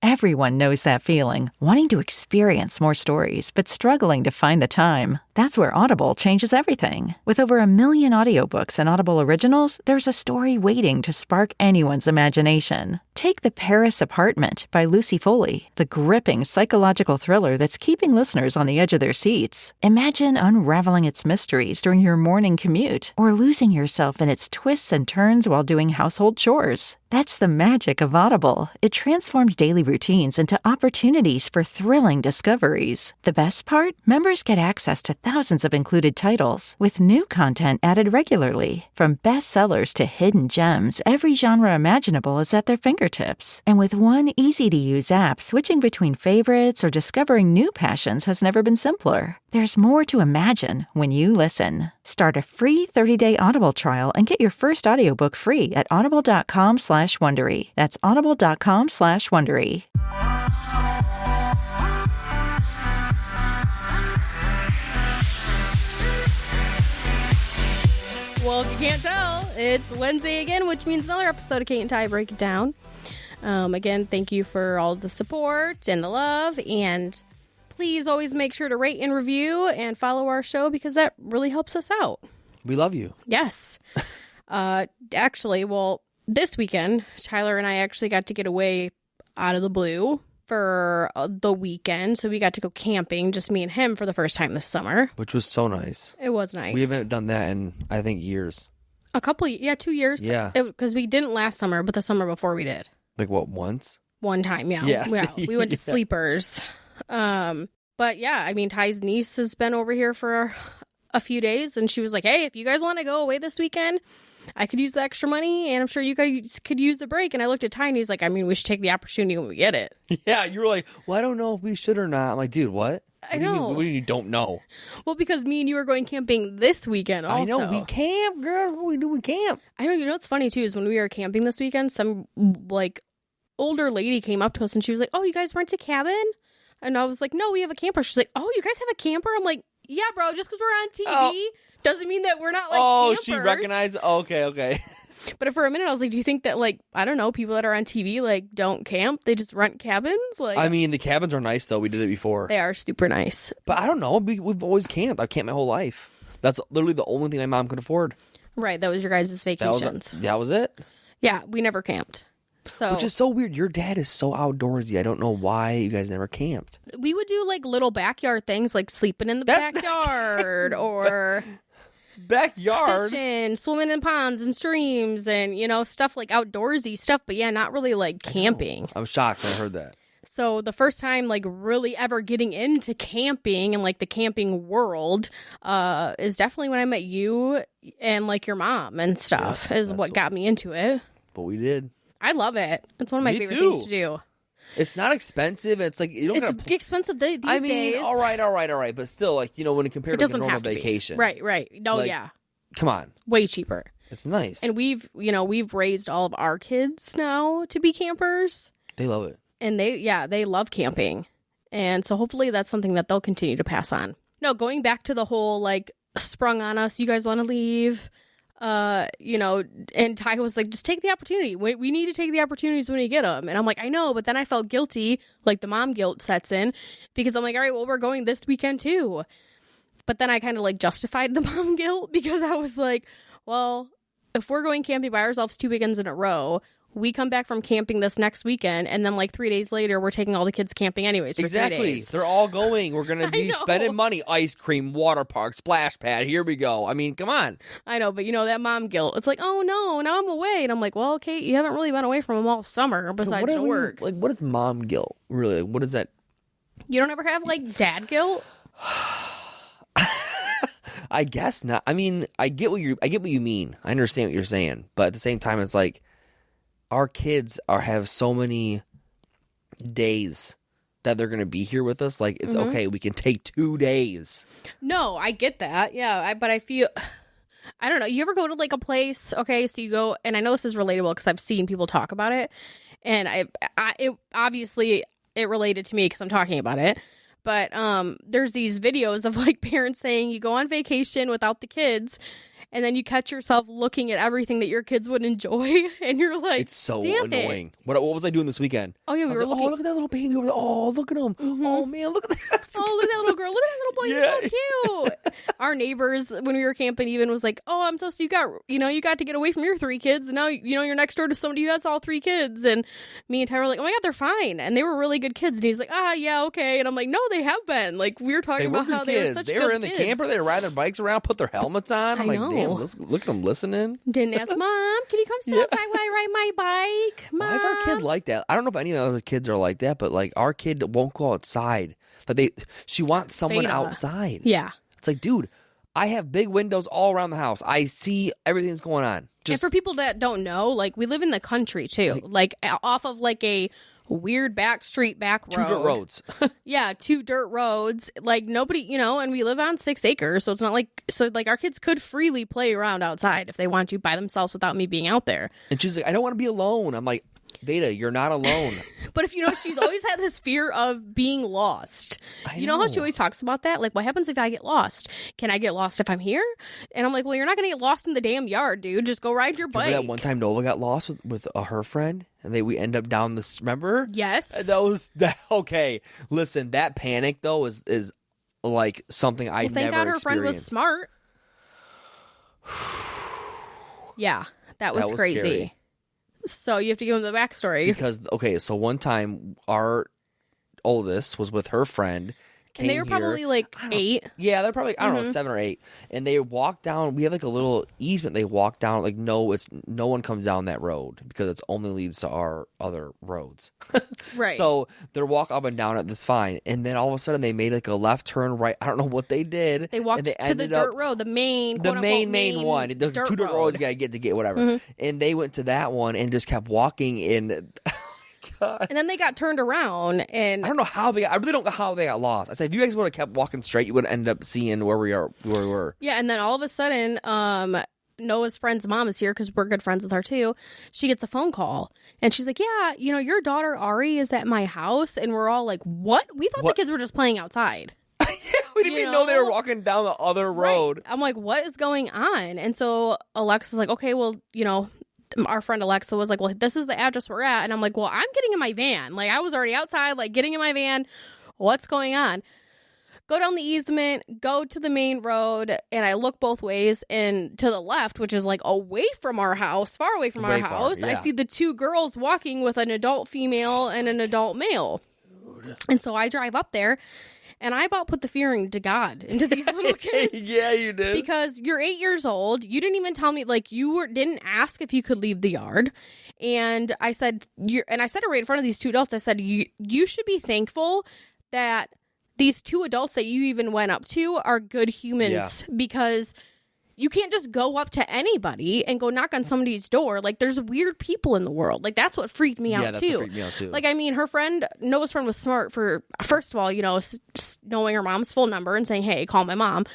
Everyone knows that feeling, wanting to experience more stories, but struggling to find the time. That's where Audible changes everything. With over 1 million audiobooks and Audible originals, there's a story waiting to spark anyone's imagination. Take The Paris Apartment by Lucy Foley, the gripping psychological thriller that's keeping listeners on the edge of their seats. Imagine unraveling its mysteries during your morning commute, or losing yourself in its twists and turns while doing household chores. That's the magic of Audible. It transforms daily routines into opportunities for thrilling discoveries. The best part? Members get access to thousands of included titles, with new content added regularly. From bestsellers to hidden gems, every genre imaginable is at their fingertips. And with one easy-to-use app, switching between favorites or discovering new passions has never been simpler. There's more to imagine when you listen. Start a free 30-day Audible trial and get your first audiobook free at audible.com/Wondery. That's audible.com/Wondery. Well, if you can't tell, it's Wednesday again, which means another episode of Cate Ty Break It Down. Again, thank you for all the support and the love, and please always make sure to rate and review and follow our show because that really helps us out. We love you. Yes. Actually, well, this weekend, Tyler and I actually got to get away out of the blue for the weekend. So we got to go camping, just me and him, for the first time this summer. Which was so nice. It was nice. We haven't done that in, I think, years. 2 years. Yeah. Because we didn't last summer, but the summer before we did. Like what, once? One time, yeah. Yes. Yeah. We went to Sleepers. But yeah, I mean, Ty's niece has been over here for a few days, and she was like, hey, if you guys want to go away this weekend, I could use the extra money, and I'm sure you guys could use the break. And I looked at Ty, and he's like, I mean, we should take the opportunity when we get it. Yeah, you were like, well, I don't know if we should or not. I'm like, dude, what? I know. What do you don't know? Well, because me and you are going camping this weekend also. I know, we camp, girl. What do we do? We camp. I know, you know what's funny, too, is when we were camping this weekend, some, like, older lady came up to us, and she was like, oh, you guys rent a cabin? And I was like, no, we have a camper. She's like, oh, you guys have a camper? I'm like, yeah, bro, just because we're on TV doesn't mean that we're not, like, campers. She recognized? Okay. But for a minute, I was like, do you think that, like, I don't know, people that are on TV, like, don't camp? They just rent cabins? Like, I mean, the cabins are nice, though. We did it before. They are super nice. But I don't know. We've always camped. I've camped my whole life. That's literally the only thing my mom could afford. Right. That was your guys' vacations. That was it? Yeah, we never camped. So, which is so weird. Your dad is so outdoorsy. I don't know why you guys never camped. We would do, like, little backyard things, like sleeping in the backyard or backyard fishing, swimming in ponds and streams, and, you know, stuff like outdoorsy stuff. But yeah, not really like camping. I'm shocked when I heard that. So the first time, like, really ever getting into camping and, like, the camping world is definitely when I met you and, like, your mom and stuff is what got me into it. But we did. I love it. It's one of my favorite things to do. It's not expensive. It's like, you don't. It's expensive these days. I mean, all right. But still, like, you know, when it compared to like a normal vacation. Right. No, like, yeah. Come on. Way cheaper. It's nice. And we've raised all of our kids now to be campers. They love it. And they love camping. And so hopefully that's something that they'll continue to pass on. No, going back to the whole, like, sprung on us, you guys want to leave, you know, and Ty was like, just take the opportunity. We need to take the opportunities when we get them. And I'm like, I know, but then I felt guilty, like the mom guilt sets in, because I'm like, all right, well, we're going this weekend too. But then I kind of, like, justified the mom guilt because I was like, well, if we're going camping by ourselves 2 weekends in a row, we come back from camping this next weekend, and then, like, 3 days later, we're taking all the kids camping anyways for 3 days. They're all going. We're going to be spending money. Ice cream, water park, splash pad. Here we go. I mean, come on. I know, but, you know, that mom guilt. It's like, oh, no, now I'm away. And I'm like, well, Kate, you haven't really been away from them all summer besides to work. Like, what is mom guilt? Really? What is that? You don't ever have, like, dad guilt? I guess not. I mean, I get what you mean. I understand what you're saying. But at the same time, it's like, our kids have so many days that they're going to be here with us. Like, it's okay. We can take 2 days. No, I get that. Yeah. But I feel, I don't know. You ever go to, like, a place? Okay. So you go, and I know this is relatable because I've seen people talk about it. And it obviously it related to me because I'm talking about it. But there's these videos of, like, parents saying you go on vacation without the kids, and then you catch yourself looking at everything that your kids would enjoy, and you're like, it's so damn annoying. It. What was I doing this weekend? Oh yeah, we were looking. Oh, look at that little baby over there. Oh, look at him. Mm-hmm. Oh man, look at that. Oh, look at that little girl. Look at that little boy. Yeah. He's so cute. Our neighbors, when we were camping, even was like, "Oh, I'm so you got to get away from your 3 kids, and now you're next door to somebody who has all 3 kids." And me and Ty were like, "Oh my god, they're fine," and they were really good kids. And he's like, yeah, okay." And I'm like, "No, they have been." Like we were talking about how they were such They good were in the kids. camper. They were riding their bikes around, put their helmets on. I'm like, damn, look at them listening. Didn't ask Mom, "Can you come sit outside while I ride my bike?" Mom. Why is our kid like that? I don't know if any of the other kids are like that, but like our kid won't go outside. Like she wants someone Veda. outside. Yeah. It's like, dude, I have big windows all around the house. I see everything that's going on. And for people that don't know, like we live in the country too, like off of like a weird back street, back road. 2 dirt roads. Yeah, 2 dirt roads. Like nobody, and we live on 6 acres, so it's not like our kids could freely play around outside if they want to by themselves without me being out there. And she's like, I don't want to be alone. I'm like, Veda, you're not alone. But if she's always had this fear of being lost. You know how she always talks about that? Like, what happens if I get lost? Can I get lost if I'm here? And I'm like, well, you're not going to get lost in the damn yard, dude. Just go ride your bike. Remember that one time Nova got lost with her friend? And we end up down this, remember? Yes. Okay. Listen, that panic, though, is like something I never experienced. Thank God her friend was smart. Yeah, that was crazy. Scary. So you have to give them the backstory. Because, so one time our oldest was with her friend. And they were probably like 8. Yeah, they're probably, 7 or 8. And they walked down, we have like a little easement they walk down, like no one comes down that road because it only leads to our other roads. Right. So they're walk up and down it, that's fine. And then all of a sudden they made like a left turn right. I don't know what they did. They walked to the dirt road, the main one. There's 2 dirt roads you gotta get whatever. Mm-hmm. And they went to that one and just kept walking in. God. And then they got turned around, and I don't know how I really don't know how they got lost. I said, if you guys would have kept walking straight, you would have ended up seeing where we were. Yeah, and then all of a sudden, Noah's friend's mom is here because we're good friends with her too. She gets a phone call, and she's like, "Yeah, your daughter Ari is at my house," and we're all like, "What? We thought the kids were just playing outside." Yeah, we didn't even know they were walking down the other road. Right. I'm like, "What is going on?" And so Alexa's like, "Okay, well, our friend Alexa was like, well, this is the address we're at." And I'm like, well, I'm getting in my van. Like, I was already outside, like, getting in my van. What's going on? Go down the easement, go to the main road, and I look both ways. And to the left, which is, like, away from our house, far away from our house, I see the 2 girls walking with an adult female and an adult male. Dude. And so I drive up there. And I about put the fearing to God into these little kids. Yeah, you did. Because you're 8 years old. You didn't even tell me, like, didn't ask if you could leave the yard. And I said, I said it right in front of these 2 adults. I said, you should be thankful that these 2 adults that you even went up to are good humans. Yeah. Because you can't just go up to anybody and go knock on somebody's door. Like, there's weird people in the world. Like, that's what freaked me out, too. Freaked me out, too. Like, I mean, Noah's friend was smart for, first of all, knowing her mom's full number and saying, hey, call my mom.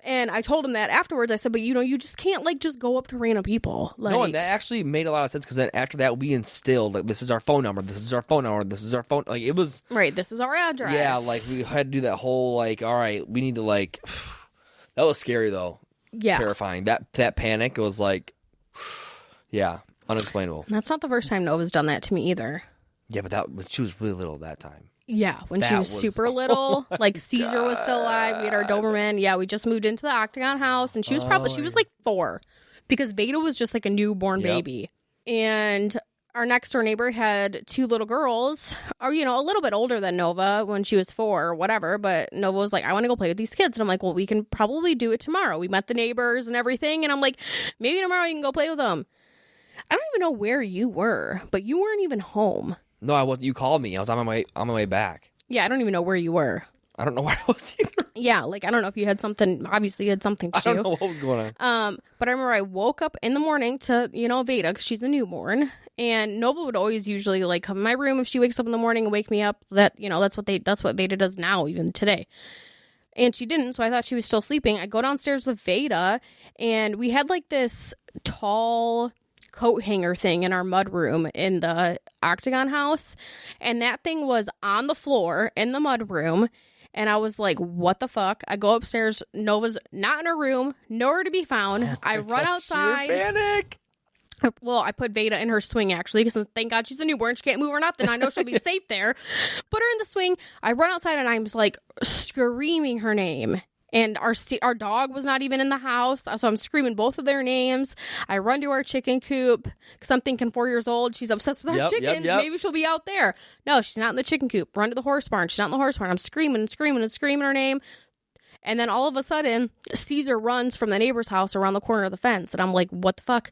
And I told him that afterwards. I said, but, you just can't, like, just go up to random people. Like, no, and that actually made a lot of sense because then after that, we instilled, like, this is our phone number. This is our phone number. This is our phone. Like, it was. Right. This is our address. Yeah. Like, we had to do that whole, like, all right, we need to, like, that was scary, though. Yeah. Terrifying. That panic was like, yeah, unexplainable. That's not the first time Nova's done that to me either. Yeah, but she was really little that time. Yeah, when she was super little, like Caesar was still alive. We had our Doberman. Yeah, we just moved into the Octagon house, and she was like 4 because Veda was just like a newborn baby. And our next door neighbor had 2 little girls, or, a little bit older than Nova when she was 4 or whatever. But Nova was like, I want to go play with these kids. And I'm like, well, we can probably do it tomorrow. We met the neighbors and everything. And I'm like, maybe tomorrow you can go play with them. I don't even know where you were, but you weren't even home. No, I wasn't. You called me. I was on my way back. Yeah, I don't even know where you were. I don't know where I was either. Yeah, like, I don't know if you had something. Obviously, you had something to do. I don't know what was going on. But I remember I woke up in the morning to, Veda, because she's a newborn. And Nova would always usually, like, come in my room if she wakes up in the morning and wake me up. That's what Veda does now, even today. And she didn't, so I thought she was still sleeping. I go downstairs with Veda, and we had, like, this tall coat hanger thing in our mud room in the Octagon house. And that thing was on the floor in the mud room. And I was like, what the fuck? I go upstairs. Nova's not in her room. Nowhere to be found. I run outside. Panic. Well, I put Veda in her swing, actually, because thank God she's a newborn. She can't move or nothing. I know she'll be safe there. Put her in the swing. I run outside, and I'm like screaming her name. And our dog was not even in the house, so I'm screaming both of their names. I run to our chicken coop, because I'm thinking 4 years old. She's obsessed with our chickens. Yep. Maybe she'll be out there. No, she's not in the chicken coop. Run to the horse barn. She's not in the horse barn. I'm screaming and screaming and screaming her name. And then all of a sudden, Caesar runs from the neighbor's house around the corner of the fence. And I'm like, what the fuck?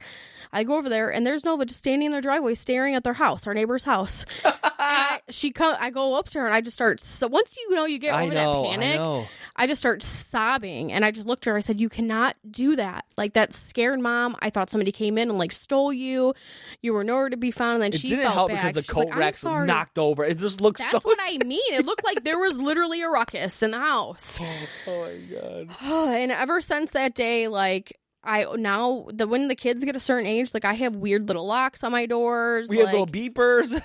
I go over there, and there's Nova just standing in their driveway staring at their house, our neighbor's house. I go up to her, and I just start... So once you get over that panic, I just start sobbing. And I just looked at her. I said, you cannot do that. Like, that scared Mom. I thought somebody came in and, like, stole you. You were nowhere to be found. And then she felt bad. It didn't help because the She's coat racks knocked over. It just looks That's what I mean. It looked like there was literally a ruckus in the house. Oh my God. And ever since that day, like, when the kids get a certain age, like, I have weird little locks on my doors. We have little beepers.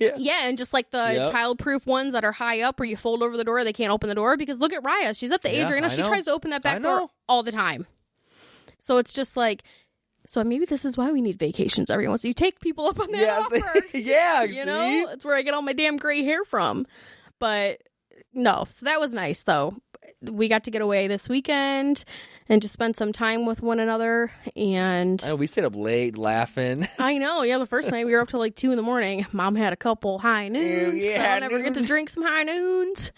Yeah, and just like the child-proof ones that are high up where you fold over the door, they can't open the door. Because look at Raya. She's at the age right now. She tries to open that back door all the time. So it's just like, so maybe this is why we need vacations every once. You take people up on that offer. Yeah, you know? That's where I get all my damn gray hair from. But no, so that was nice, though. We got to get away this weekend and just spend some time with one another. And I know, we stayed up late laughing. I know. Yeah, the first night we were up till like 2 a.m. Mom had a couple high noons. I don't ever get to drink some high noons.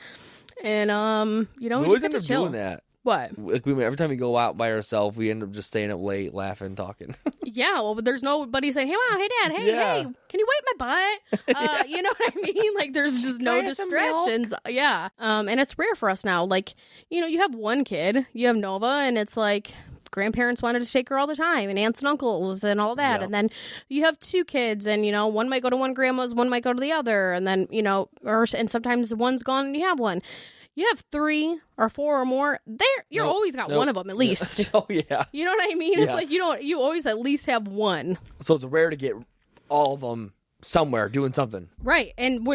And, we just get to chill. Doing that. What? Like every time we go out by ourselves, we end up just staying up late, laughing, talking. Yeah, well, but there's nobody saying, hey, Mom, hey, Dad, hey, can you wipe my butt? You know what I mean? Like, there's just no distractions. Yeah. And it's rare for us now. Like, you have one kid, you have Nova, and it's like grandparents wanted to take her all the time, and aunts and uncles and all that. Yep. And then you have 2 kids, and, one might go to one grandma's, one might go to the other. And then, and sometimes one's gone and you have one. You have 3 or 4 or more. You're always got one of them at least. Oh yeah. You know what I mean? Yeah. It's like you always at least have one. So it's rare to get all of them somewhere doing something. Right, and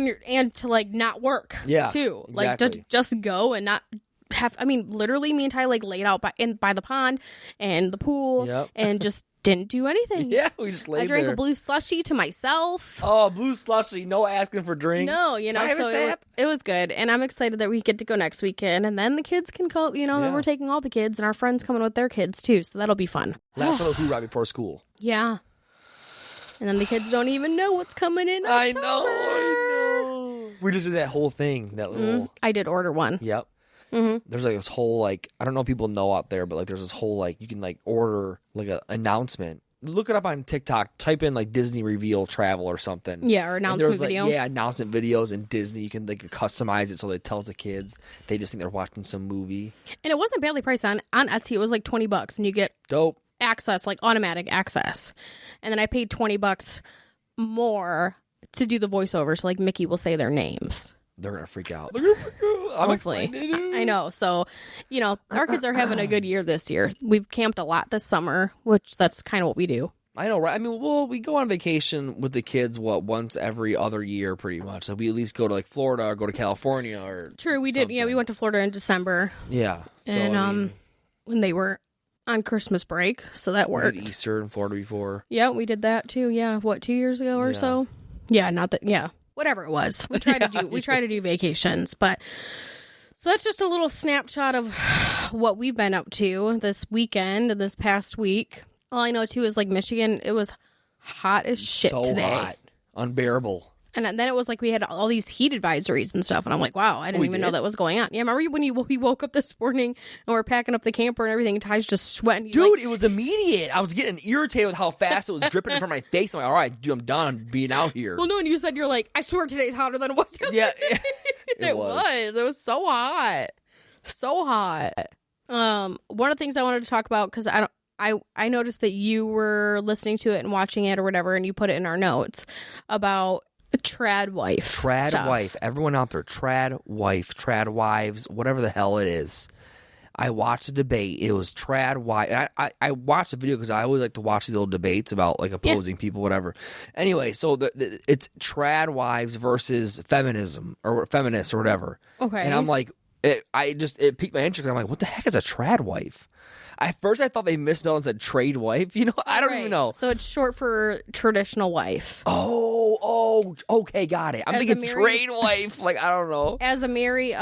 to like not work. Yeah, too. Exactly. Like to just go and not have. I mean, literally, me and Ty like laid out by the pond and the pool, and just didn't do anything. Yeah, we just laid there. I drank a blue slushie to myself. Oh, blue slushie, no asking for drinks. No, so it was good. And I'm excited that we get to go next weekend. And then the kids can go, then we're taking all the kids and our friends coming with their kids too. So that'll be fun. Last little hoorah before school. Yeah. And then the kids don't even know what's coming in October. I know. We just did that whole thing. That little. I did order one. Yep. Mm-hmm. There's like this whole like, I don't know if people know out there, but like there's this whole like you can like order like an announcement. Look it up on TikTok. Type in like Disney reveal travel or something. Yeah, or announcement video. Announcement videos in Disney. You can like customize it so it tells the kids. They just think they're watching some movie. And it wasn't badly priced on Etsy. It was like $20, and you get dope access, like automatic access. And then I paid $20 more to do the voiceover, so like Mickey will say their names. They're gonna freak out. Hopefully. I know. So, our kids are having a good year this year. We've camped a lot this summer, which that's kind of what we do. I know, right? I mean, we go on vacation with the kids, once every other year, pretty much. So we at least go to like Florida or go to California or. True, we did. Yeah, we went to Florida in December. Yeah, and when they were on Christmas break, so that worked. We did Easter in Florida before. Yeah, we did that too. Yeah, 2 years ago or so? Yeah, not that. Yeah. Whatever it was, we try to do vacations, but so that's just a little snapshot of what we've been up to this weekend and this past week. All I know too is like Michigan, it was hot as shit today. So hot, unbearable. And then it was like we had all these heat advisories and stuff, and I'm like, wow, I didn't even know that was going on. Yeah, remember when we woke up this morning and we're packing up the camper and everything, and Ty's just sweating. Dude, it was immediate. I was getting irritated with how fast it was dripping in front of my face. I'm like, all right, dude, I'm done being out here. Well, no, and you said, you're like, I swear today's hotter than it was yesterday. Yeah, it was. It was so hot. So hot. One of the things I wanted to talk about, because I noticed that you were listening to it and watching it or whatever, and you put it in our notes about trad wife. Trad stuff. wife. Everyone out there, trad wife, trad wives, whatever the hell it is. I watched a debate. It was trad wife. I watched the video because I always like to watch these little debates about like opposing people, whatever. Anyway, so it's trad wives versus feminism or feminists or whatever. Okay. And I'm like, it piqued my interest. I'm like, what the heck is a trad wife? At first, I thought they misspelled and said trade wife. You know, I don't even know. So it's short for traditional wife. Oh, okay, got it. I'm thinking trade wife. Like, I don't know. As a married,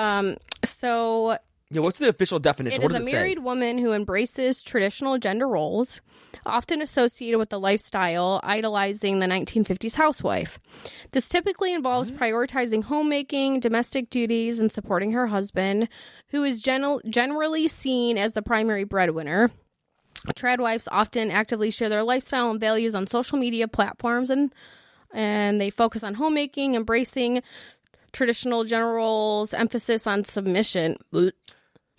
so yeah, what's the official definition? It What is does a it say? married woman who embraces traditional gender roles, often associated with the lifestyle idolizing the 1950s housewife. This typically involves prioritizing homemaking, domestic duties, and supporting her husband, who is generally seen as the primary breadwinner. Trad wives often actively share their lifestyle and values on social media platforms, and they focus on homemaking, embracing traditional gender roles, emphasis on submission.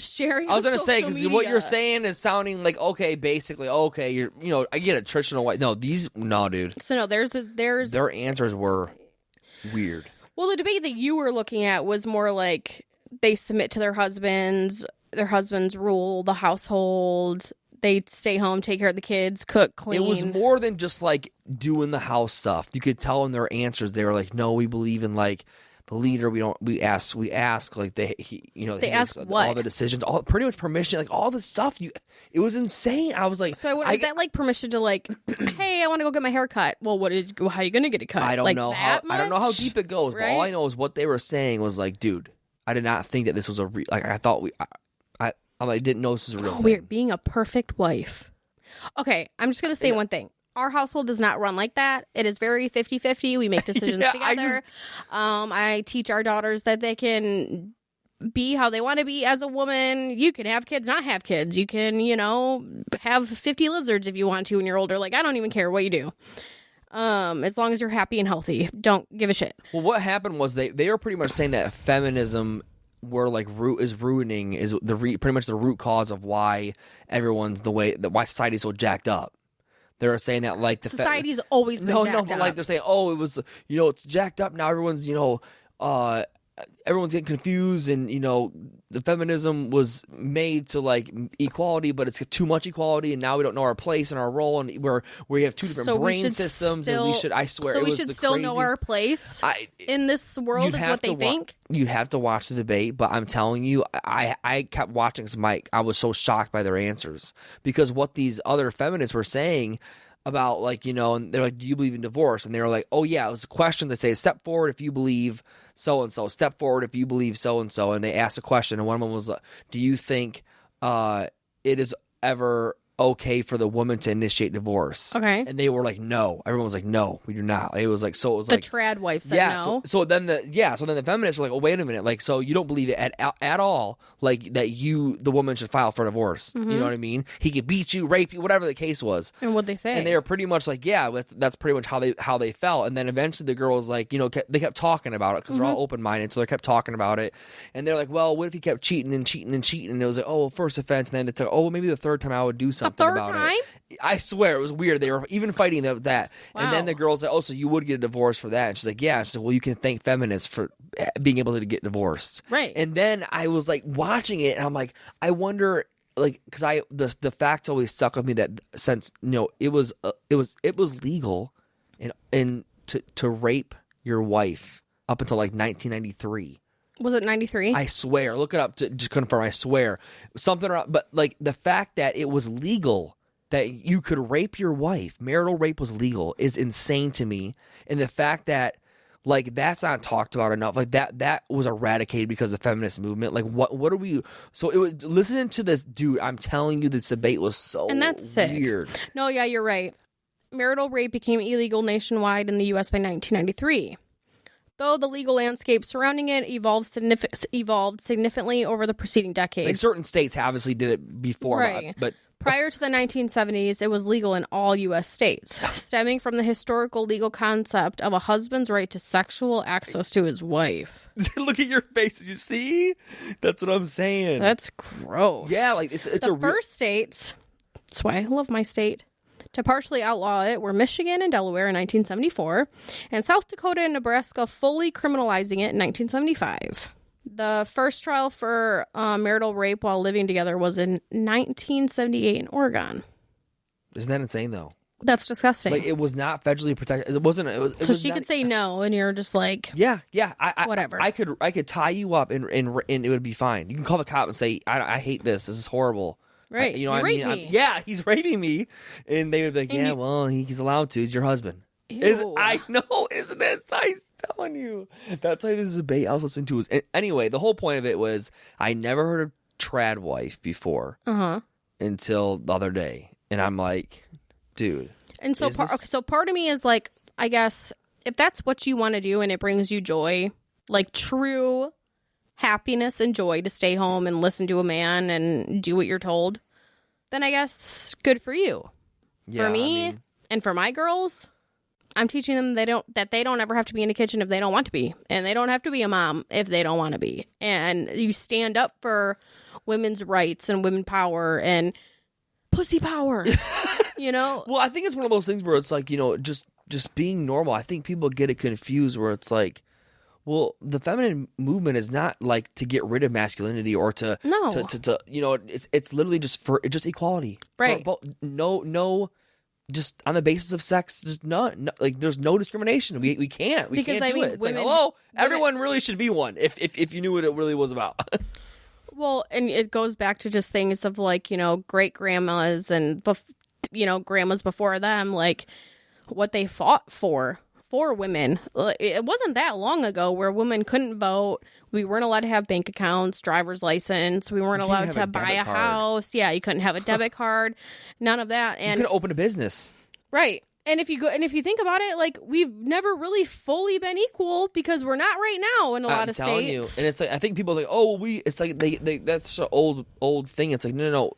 Sharing. I was gonna say, because what you're saying is sounding like, okay, basically, okay, I get a traditional white. No, dude. So no, there's their answers were weird. Well, the debate that you were looking at was more like they submit to their husbands rule the household. They stay home, take care of the kids, cook, clean. It was more than just like doing the house stuff. You could tell in their answers they were like, no, we believe in like the leader. We ask like they ask what? All the decisions, all pretty much permission, like all the stuff. It was insane. I was like, so is that like permission to like, hey, I want to go get my hair cut? Well, how are you going to get it cut? I don't like know I don't know how deep it goes. Right? But all I know is what they were saying was like, dude, I did not think that this was I thought I didn't know this was a real thing. Weird, being a perfect wife. Okay, I'm just going to say one thing. Our household does not run like that. It is very 50-50. We make decisions together. I teach our daughters that they can be how they want to be as a woman. You can have kids, not have kids. You can, have 50 lizards if you want to when you're older. Like, I don't even care what you do. As long as you're happy and healthy. Don't give a shit. Well, what happened was they were pretty much saying that feminism pretty much the root cause of why everyone's why society's so jacked up. They were saying that like society's always been jacked up. But like they're saying, it was it's jacked up now. Everyone's everyone's getting confused, and the feminism was made to like equality, but it's too much equality, and now we don't know our place and our role, and we have two different brain systems, and we should. I swear, we should still know our place in this world. Is what they think. You'd have to watch the debate, but I'm telling you, I kept watching because I was so shocked by their answers, because what these other feminists were saying about and they're like, do you believe in divorce? And they were like, oh yeah, it was a question. They say, step forward if you believe so-and-so, step forward if you believe so-and-so. And they asked a question, and one of them was, do you think it is ever okay for the woman to initiate divorce? Okay. And they were like, no. Everyone was like, no, we do not. It was like, so it was the like trad wife said no. So then the feminists were like, oh, wait a minute, like, so you don't believe it at all, like that the woman should file for divorce. Mm-hmm. You know what I mean? He could beat you, rape you, whatever the case was. And what'd they say? And they were pretty much like, yeah, that's pretty much how they felt. And then eventually the girl was like, they kept talking about it because they're all open-minded, so they kept talking about it. And they're like, well, what if he kept cheating and cheating and cheating? And it was like, oh, first offense. And then they took, well, maybe the third time I would do something about it. I swear it was weird. They were even fighting that. Wow. And then the girl's like, oh, so you would get a divorce for that? And she's like, yeah. And she's like, well, you can thank feminists for being able to get divorced. Right. And then I was like watching it, and I'm like, I wonder, like, because the fact always stuck with me that since it was legal and to rape your wife up until like 1993. Was it 93? I swear. Look it up to confirm. I swear. Something around, but like the fact that it was legal, that you could rape your wife, marital rape was legal, is insane to me. And the fact that like that's not talked about enough, like that was eradicated because of the feminist movement. Like what are we? So it was listening to this dude. I'm telling you, this debate was so and that's weird. Sick. No, yeah, you're right. Marital rape became illegal nationwide in the U.S. by 1993. Though the legal landscape surrounding it evolved significantly over the preceding decades. Like certain states obviously did it before, right. but prior to the 1970s, it was legal in all U.S. states, stemming from the historical legal concept of a husband's right to sexual access to his wife. Look at your face. You see? That's what I'm saying. That's gross. Yeah, like it's the first states. That's why I love my state. To partially outlaw it were Michigan and Delaware in 1974, and South Dakota and Nebraska fully criminalizing it in 1975. The first trial for marital rape while living together was in 1978 in Oregon. Isn't that insane, though? That's disgusting. Like, it was not federally protected. It wasn't. So she could say no, and you're just like, yeah. Whatever. I could tie you up and it would be fine. You can call the cop and say, I hate this. This is horrible. Right. You know You what I mean? raped me. Yeah, he's raping me, and they would be like, And well, he's allowed to. He's your husband. Ew. I know, isn't it? I'm telling you. That's why this debate I was listening to was anyway. The whole point of it was I never heard of trad wife before until the other day, and I'm like, dude. And so, so part of me is like, I guess if that's what you want to do and it brings you joy, like true happiness and joy to stay home and listen to a man and do what you're told, then I guess good for you. Yeah, for me and for my girls, I'm teaching them that they don't ever have to be in the kitchen if they don't want to be, and they don't have to be a mom if they don't want to be. And you stand up for women's rights and women power and pussy power. You know? Well, I think it's one of those things where it's like, you know, just being normal. I think people get it confused where it's like, well, the feminine movement is not like to get rid of masculinity or to you know, it's literally just equality. Right. No, just on the basis of sex, just no, like there's no discrimination. We can't do it. It's like, hello, everyone really should be one if you knew what it really was about. Well, and it goes back to just things of like, you know, great grandmas and you know, grandmas before them, like what they fought for women. It wasn't that long ago where women couldn't vote. We weren't allowed to have bank accounts, driver's license. We weren't allowed to buy a house. Yeah, you couldn't have a debit card. None of that. And you couldn't open a business. Right. And if you think about it, like we've never really fully been equal because we're not right now in a lot of states. You. And it's like I think people are like, oh, it's like they that's an old thing. It's like no,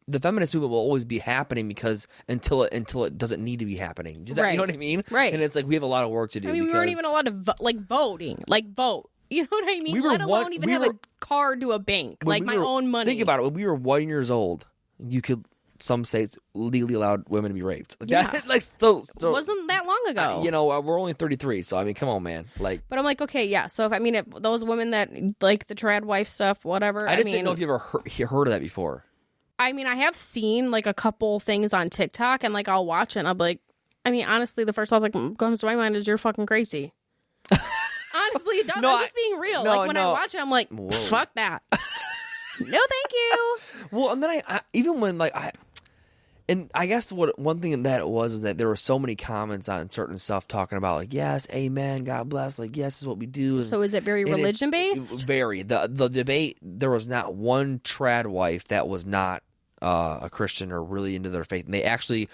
the feminist movement will always be happening because until it doesn't need to be happening. Does that, you know what I mean? Right. And it's like we have a lot of work to do. I mean, we weren't even allowed to vote. You know what I mean? Let alone even have a card to a bank, like my own money. Think about it. When we were 1 year old, you could. Some states legally allowed women to be raped. Like, yeah. So wasn't that long ago. You know, we're only 33, so I mean, come on, man. Like, but I'm like, okay, yeah. So if those women that like the trad wife stuff, whatever. I just didn't know if you ever heard of that before. I mean, I have seen like a couple things on TikTok, and like I'll watch it, and I'll be like, I mean, honestly, the first thought that comes to my mind is you're fucking crazy. Honestly, it does. I'm just being real. Like when I watch it, I'm like, fuck that. No, thank you. Well, and then I even when like and I guess one thing that it was is that there were so many comments on certain stuff talking about like, yes, amen, God bless, like, yes, this is what we do. So is it very religion based? Very. The debate, there was not one trad wife that was not a Christian or really into their faith, and they actually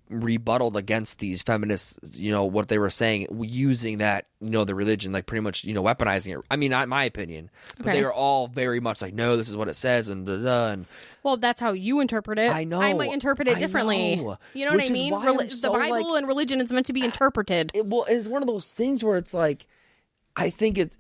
rebutted against these feminists, you know, what they were saying, using that, you know, the religion, like pretty much, you know, weaponizing it. I mean, not in my opinion, but they were all very much like, no, this is what it says, and and well, that's how you interpret it. I know. I might interpret it differently. You know what I mean? The Bible and religion is meant to be interpreted. It's one of those things where it's like, I think it's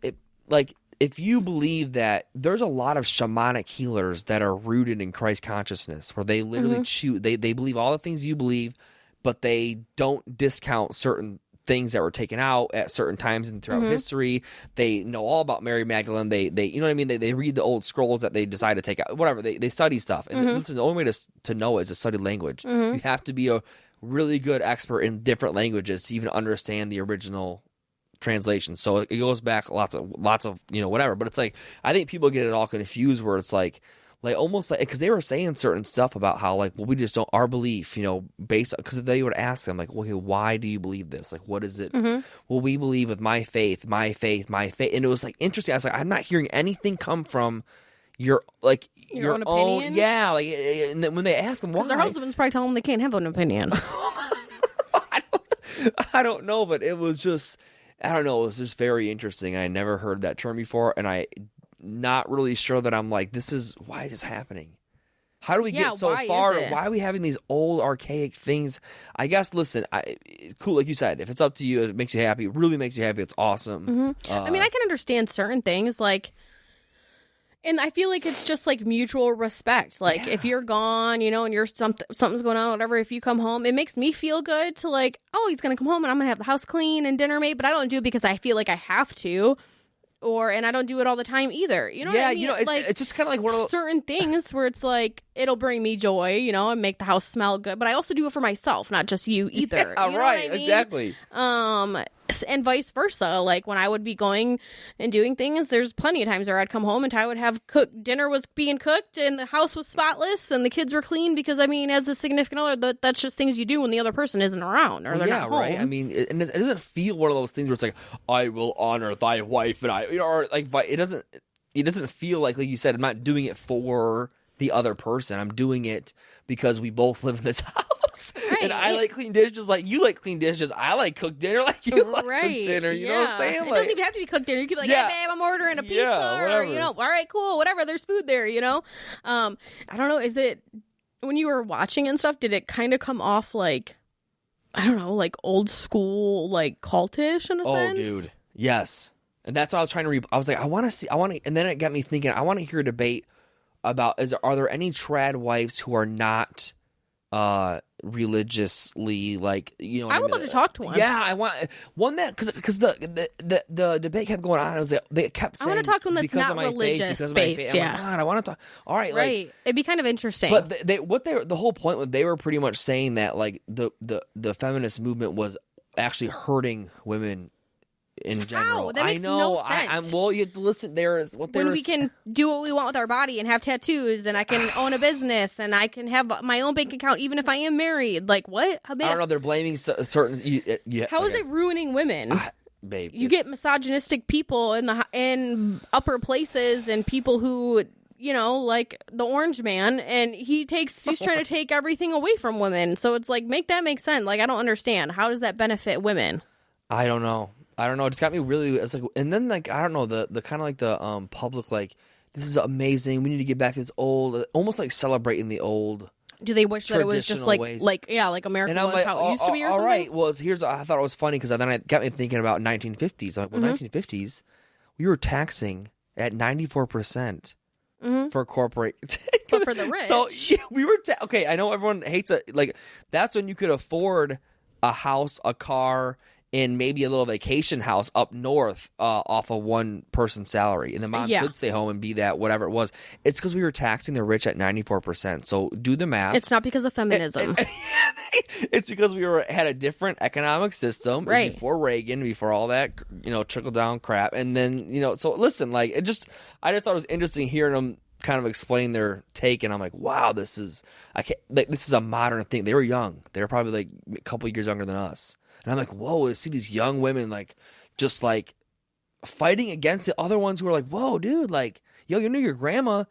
like, if you believe that there's a lot of shamanic healers that are rooted in Christ consciousness, where they literally they believe all the things you believe, but they don't discount certain things that were taken out at certain times and throughout history. They know all about Mary Magdalene. They you know what I mean? They read the old scrolls that they decide to take out. Whatever, they study stuff. And listen, the only way to know is to study language. You have to be a really good expert in different languages to even understand the original translation. So it goes back lots of you know, whatever. But it's like, I think people get it all confused where it's like almost like, because they were saying certain stuff about how like, well, we just don't, our belief, you know, based, because they would ask them like, okay, why do you believe this? Like, what is it? Well, we believe with my faith. And it was like interesting. I was like, I'm not hearing anything come from your own opinion. Yeah, like, and then when they ask them why, their husbands probably tell them they can't have an opinion. I don't know, but it was just, I don't know, it was just very interesting. I never heard that term before, and I not really sure that I'm like, why is this happening? How do we get so far? Why are we having these old archaic things? I guess, listen, cool, like you said, if it's up to you, it makes you happy, it really makes you happy, it's awesome. I mean, I can understand certain things, like, and I feel like it's just like mutual respect. Like if you're gone, you know, and you're something's going on, whatever, if you come home, it makes me feel good to like, oh, he's going to come home and I'm going to have the house clean and dinner made, but I don't do it because I feel like I have to. and I don't do it all the time either. You know what I mean? It's just kind of like one of those certain things where it's like, it'll bring me joy, and make the house smell good. But I also do it for myself, not just you either. Yeah, you know right, what I mean? exactly. And vice versa. Like when I would be going and doing things, there's plenty of times where I'd come home and Ty would have dinner was being cooked and the house was spotless and the kids were clean because, as a significant other, that's just things you do when the other person isn't around or they're not home. Right. And it doesn't feel one of those things where it's like, I will honor thy wife and or like, it doesn't feel like you said, I'm not doing it for the other person. I'm doing it because we both live in this house. Right. And I like clean dishes like you like clean dishes. I like cooked dinner like you like cooked dinner. You know what I'm saying? It doesn't even have to be cooked dinner. You could be like, hey, babe, I'm ordering a pizza. Or, all right, cool, whatever. There's food there, I don't know. Is it, when you were watching and stuff, did it kind of come off like, I don't know, like old school, like cultish in a sense? Oh, dude. Yes. And that's why I was trying to I was like, and then it got me thinking, I want to hear a debate about, are there any trad wives who are not religiously I would love to talk to one. Yeah, I want one that because the debate kept going on. I was like, they kept saying, I want to talk to one that's not religious based. Yeah, like, God, I want to talk. All right, right. It'd be kind of interesting. But the whole point was they were pretty much saying that like the feminist movement was actually hurting women in general. How? That makes no sense. Well, you have to listen. When we can do what we want with our body and have tattoos, and I can own a business, and I can have my own bank account, even if I am married. Like what? I don't know. They're blaming certain. How is it ruining women? Babe, you get misogynistic people in upper places, and people who. Like the Orange Man, and he's trying to take everything away from women. So it's like, make sense. Like, I don't understand. How does that benefit women? I don't know. It just got me really. It's like, and then like I don't know the kind of like the public like, this is amazing. We need to get back to this old, almost like celebrating the old. Do they wish that it was just like ways. like America was like, how it used to be or something? All right. Well, I thought it was funny because then it got me thinking about 1950s. I'm like, 1950s, we were taxing at 94%. For corporate, but for the rich. So we were okay. I know everyone hates it. Like that's when you could afford a house, a car, and maybe a little vacation house up north off of one person's salary, and the mom could stay home and be that whatever it was. It's because we were taxing the rich at 94%. So do the math. It's not because of feminism. It's because we had a different economic system. Right. Before Reagan, before all that, trickle down crap, and then So listen, like I just thought it was interesting hearing them kind of explain their take, and I'm like, wow, this is a modern thing. They were young. They were probably like a couple years younger than us, and I'm like, whoa, to see these young women like just like fighting against the other ones who are like, whoa, dude, like, yo, your grandma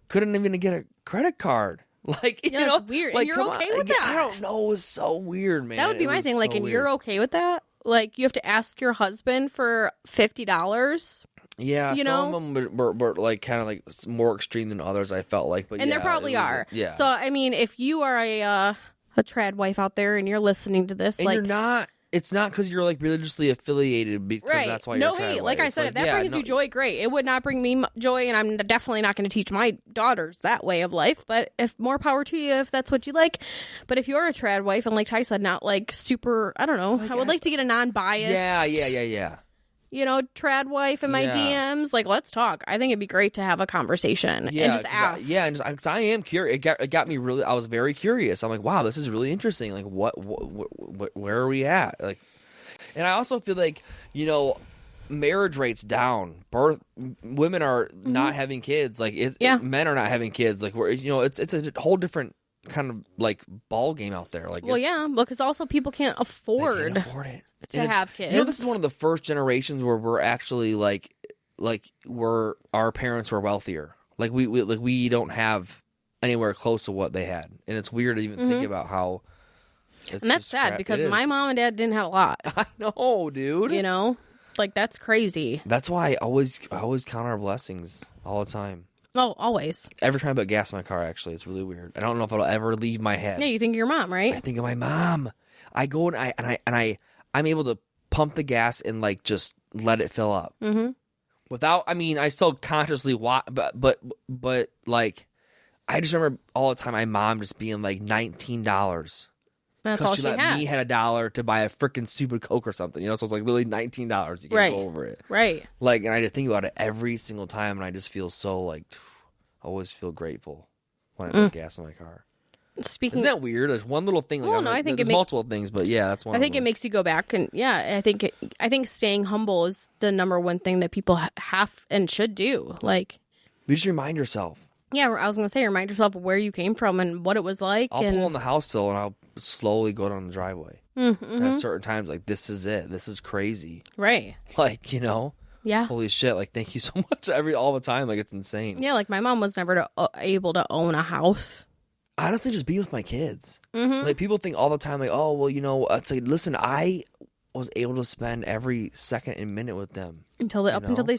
couldn't even get a credit card. Like, it's weird. Like, and you're okay with that? I don't know. It was so weird, man. That would be my thing. Like, and you're okay with that? Like, you have to ask your husband for $50. Yeah, some of them were like kind of like more extreme than others. I felt like, but there probably are. Yeah. So I mean, if you are a trad wife out there and you're listening to this, and you're not. It's not because you're like religiously affiliated, because that's why you're a trad wife. Like I said, if that brings you joy, great. It would not bring me joy, and I'm definitely not going to teach my daughters that way of life. But if more power to you, if that's what you like. But if you're a trad wife, and like Ty said, not like super, I don't know. I would like to get a non-biased. Yeah. Trad wife in my DMs. Like, let's talk. I think it'd be great to have a conversation and just ask. Because I am curious. It got me really. I was very curious. I'm like, wow, this is really interesting. Like, what where are we at? Like, and I also feel like marriage rates down. Women are not having kids. Like, men are not having kids. Like, it's a whole different kind of like ball game out there. Like, because also people can't afford it. To have kids. This is one of the first generations where we're actually like where our parents were wealthier. Like we don't have anywhere close to what they had, and it's weird to even think about how. And that's sad because my mom and dad didn't have a lot. I know, dude. Like that's crazy. That's why I always count our blessings all the time. Oh, always. Every time I put gas in my car, actually, it's really weird. I don't know if it'll ever leave my head. Yeah, you think of your mom, right? I think of my mom. I go and I'm able to pump the gas and like just let it fill up. Mm-hmm. Without, I still consciously watch, but like, I just remember all the time my mom just being like $19 That's all she she let had. me had $1 to buy a freaking stupid Coke or something. You know, so it's like literally $19. You can't Right. go over it. Right. Like, and I just think about it every single time, and I just feel so like, I always feel grateful when I put gas in my car. Speaking, Isn't that weird? There's one little thing. Like, Well, no, I think there's multiple things, but yeah, that's one. I think of it them. makes you go back and I think staying humble is the number one thing that people have and should do. Like, You just remind yourself. yeah, I was gonna say, remind yourself of where you came from and what it was like. I'll and pull on the house still, and I'll slowly go down the driveway. Mm-hmm. At certain times, like, this is it. This is crazy. Right. Like, you know, Yeah. holy shit! Like, thank you so much all the time. Like, it's insane. Yeah, like my mom was never able to own a house. Honestly, just be with my kids. Mm-hmm. Like, people think all the time, like, oh, well, you know, it's like, listen, I was able to spend every second and minute with them Until they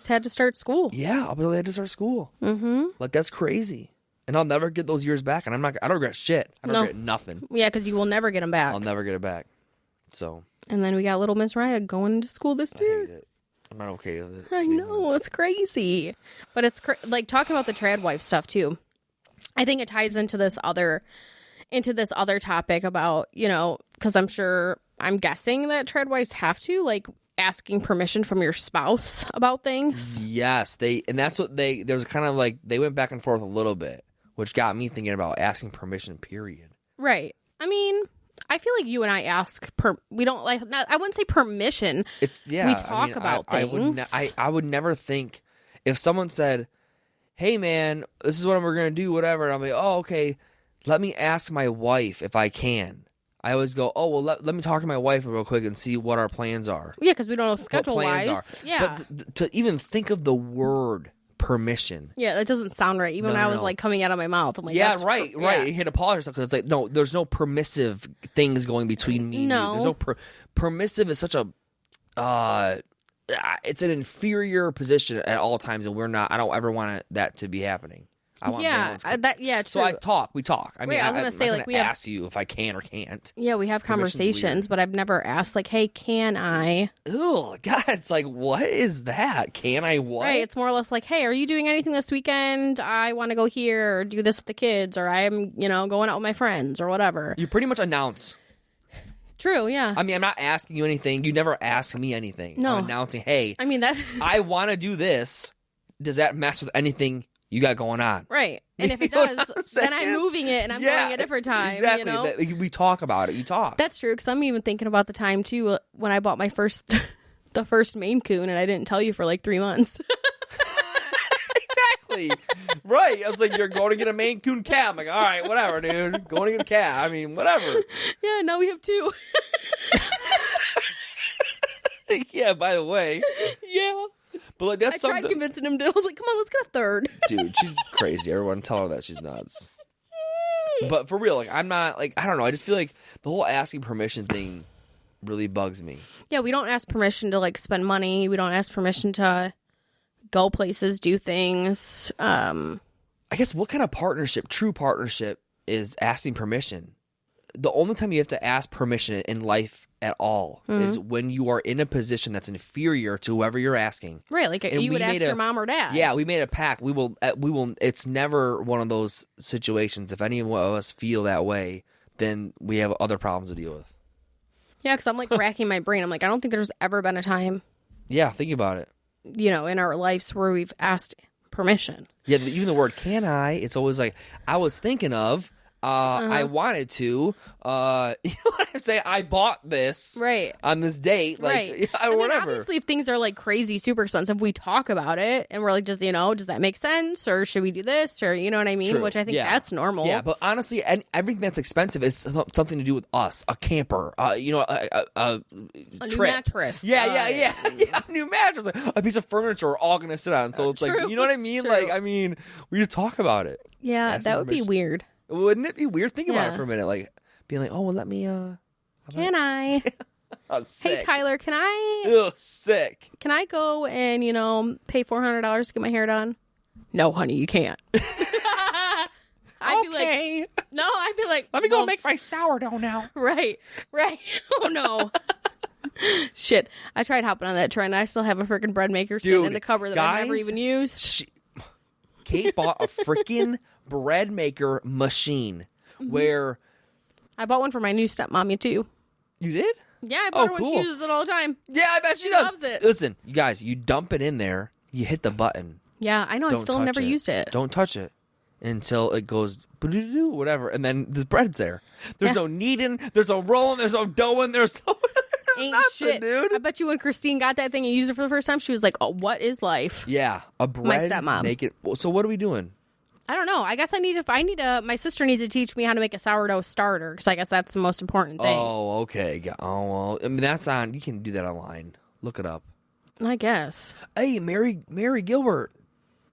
had to start school. Yeah, up until they had to start school. Mm-hmm. Like, that's crazy. And I'll never get those years back. And I don't regret shit. I don't regret nothing. Yeah, because you will never get them back. I'll never get it back. So. And then we got little Miss Raya going to school this I year. hate it. I'm not okay with it. I know, it's crazy. But it's like talking about the trad wife stuff too. I think it ties into this other topic about, you know, because I'm guessing that trad wives have to, like, asking permission from your spouse about things. Yes, that's what there's kind of like, they went back and forth a little bit, which got me thinking about asking permission, period. Right. I mean, I feel like you and I ask, we don't like, not, I wouldn't say permission. Yeah. We talk about things. I would never think, if someone said, hey man, this is what we're going to do, whatever, and I'm like, oh, okay, let me ask my wife if I can. I always go, oh, well, let me talk to my wife real quick and see what our plans are. Yeah, because we don't know schedule-wise. Are. Yeah. But to even think of the word permission. Yeah, that doesn't sound right. Even when I was like coming out of my mouth, I'm like, yeah, right. You hit a pause because it's like, no, there's no permissive things going between me and you. There's no permissive is such a it's an inferior position at all times, and we're not. I don't ever want that to be happening. I want balance. True. So we talk. I mean, I was gonna say, like, we ask you if I can or can't. Yeah, we have conversations, but I've never asked, like, hey, can I? Ugh, God, it's like, what is that? Can I what? Right, it's more or less like, hey, are you doing anything this weekend? I want to go here or do this with the kids, or I'm, going out with my friends or whatever. You pretty much announce. True, yeah. I mean, I'm not asking you anything. You never ask me anything. No. I'm announcing, hey, I mean, that's... I want to do this. Does that mess with anything you got going on? Right. And if it does, then I'm moving it and I'm going a different time. Exactly. We talk about it. You talk. That's true, because I'm even thinking about the time, too, when I bought my the first Maine Coon, and I didn't tell you for like 3 months. Exactly. Right. I was like, you're going to get a Maine Coon cat. I'm like, all right, whatever, dude. Going to get a cat. I mean, whatever. Yeah, now we have 2. Yeah, by the way. Yeah. But like, that's I tried convincing him to. I was like, come on, let's get a third. Dude, she's crazy. Everyone tell her that she's nuts. But for real, like, I'm not, like, I don't know. I just feel like the whole asking permission thing really bugs me. Yeah, we don't ask permission to, like, spend money. We don't ask permission to go places, do things. I guess what kind of true partnership, is asking permission? The only time you have to ask permission in life at all is when you are in a position that's inferior to whoever you're asking. Right, like you would ask your mom or dad. Yeah, we made a pact. We will. It's never one of those situations. If any of us feel that way, then we have other problems to deal with. Yeah, because I'm like racking my brain. I'm like, I don't think there's ever been a time. Yeah, think about it. In our lives where we've asked permission. Yeah, even the word "can I," it's always like, I was thinking of. I wanted to, you know what I'm saying? I bought this on this date, like, or whatever. Obviously, if things are like crazy, super expensive, we talk about it and we're like, does that make sense? Or should we do this? Or, you know what I mean? True. Which I think that's normal. Yeah, but honestly, everything that's expensive is something to do with us. A camper, a new mattress. Yeah, a new mattress, like, a piece of furniture we're all going to sit on. So it's like, you know what I mean? True. Like, I mean, we just talk about it. Yeah, that would be weird. Wouldn't it be weird? Think about it for a minute. Like, being like, oh, well, let me, Can I? Hey, Tyler, can I? Sick. Can I go and, pay $400 to get my hair done? No, honey, you can't. I'd be like, let me go make my sourdough now. Right. Oh, no. Shit. I tried hopping on that trend. I still have a freaking bread maker sitting in the cupboard that I've never even used. Kate bought a freaking bread maker machine where I bought one for my new stepmommy too. You did? Yeah, I bought her cool. when she uses it all the time. Yeah, I bet she does. Loves it. Listen, you guys, you dump it in there, you hit the button. Yeah, I know. I still never used it. Don't touch it until it goes whatever, and then the bread's there. There's no kneading, there's no rolling, there's no doughing, there's no Ain't nothing, shit, dude. I bet you when Christine got that thing and used it for the first time, she was like, "Oh, what is life?" Yeah, a bread. My stepmom. Make it. So what are we doing? I don't know. I guess my sister needs to teach me how to make a sourdough starter because I guess that's the most important thing. Oh, okay. Oh, well, I mean, that's on. You can do that online. Look it up. I guess. Hey, Mary Gilbert.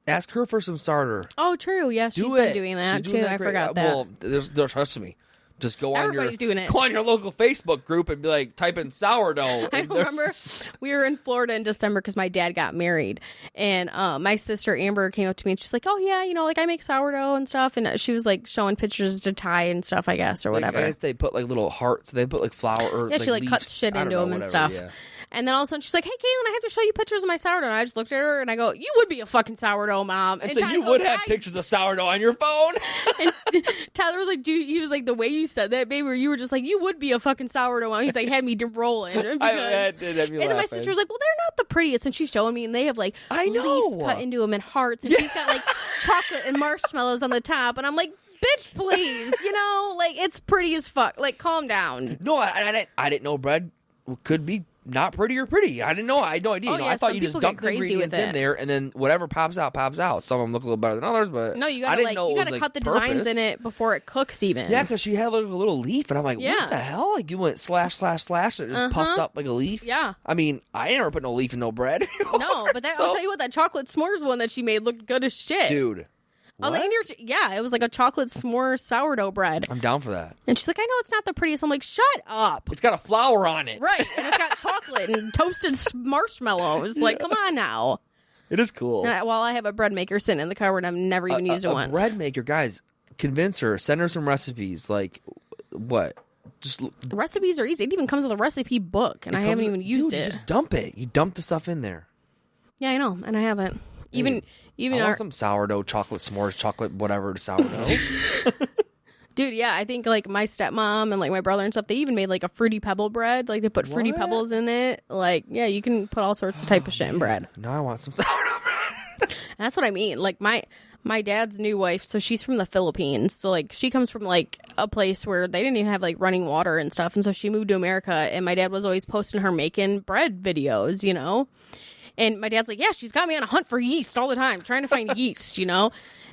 Ask her for some starter. Oh, true. Yeah, she's been doing that too. I forgot that. Well, trust me. Just go on go on your local Facebook group and be like, type in sourdough. I remember we were in Florida in December because my dad got married, and my sister Amber came up to me and she's like, "Oh yeah, like I make sourdough and stuff," and she was like showing pictures to Ty and stuff, I guess, or whatever. I guess they put like little hearts. They put like flour or she like leaves. cuts shit into them and stuff. Yeah. And then all of a sudden she's like, "Hey, Caitlin, I have to show you pictures of my sourdough." And I just looked at her and I go, "You would be a fucking sourdough, Mom." And so you would have pictures of sourdough on your phone. And Tyler was like, "Dude," he was like, "The way you said that, baby," you were just like, "You would be a fucking sourdough, Mom." He's like, had me rolling. It had me and then my sister was like, "Well, they're not the prettiest," and she's showing me, and they have like leaves cut into them and hearts, and she's got like chocolate and marshmallows on the top, and I'm like, "Bitch, please, like it's pretty as fuck. Like, calm down." No, I didn't know bread could be not pretty or pretty. I didn't know. I had no idea. Oh, yeah, I thought you some just people dump get the crazy ingredients with in it. there, and then whatever pops out, pops out. Some of them look a little better than others, but No, you I gotta didn't know you it was, gotta like, cut the designs in purpose. it before it cooks even. Yeah, because she had like a little leaf, and I'm like, Yeah. what the hell? Like you went slash, slash, slash, and it just puffed up like a leaf. Yeah. I mean, I never put no leaf in no bread. No, but I'll tell you what, that chocolate s'mores one that she made looked good as shit. Dude. I was like, it was like a chocolate s'more sourdough bread. I'm down for that. And she's like, "I know it's not the prettiest." I'm like, "Shut up." It's got a flour on it. Right. And it's got chocolate and toasted marshmallows. Like, come on now. It is cool. And I have a bread maker sitting in the cupboard, I've never even used it a once. bread maker, guys, convince her. Send her some recipes. Like, what? Just Recipes are easy. It even comes with a recipe book, and I haven't even used it. You just dump it. You dump the stuff in there. Yeah, I know, and I haven't. Even I want some sourdough, chocolate s'mores, chocolate whatever sourdough. Dude, yeah, I think like my stepmom and like my brother and stuff, they even made like a fruity pebble bread. Like they put fruity pebbles in it. Like, yeah, you can put all sorts of type of shit in bread. Now I want some sourdough bread. That's what I mean. Like my dad's new wife, so she's from the Philippines. So like she comes from like a place where they didn't even have like running water and stuff. And so she moved to America, and my dad was always posting her making bread videos, And my dad's like, "Yeah, she's got me on a hunt for yeast all the time, trying to find yeast,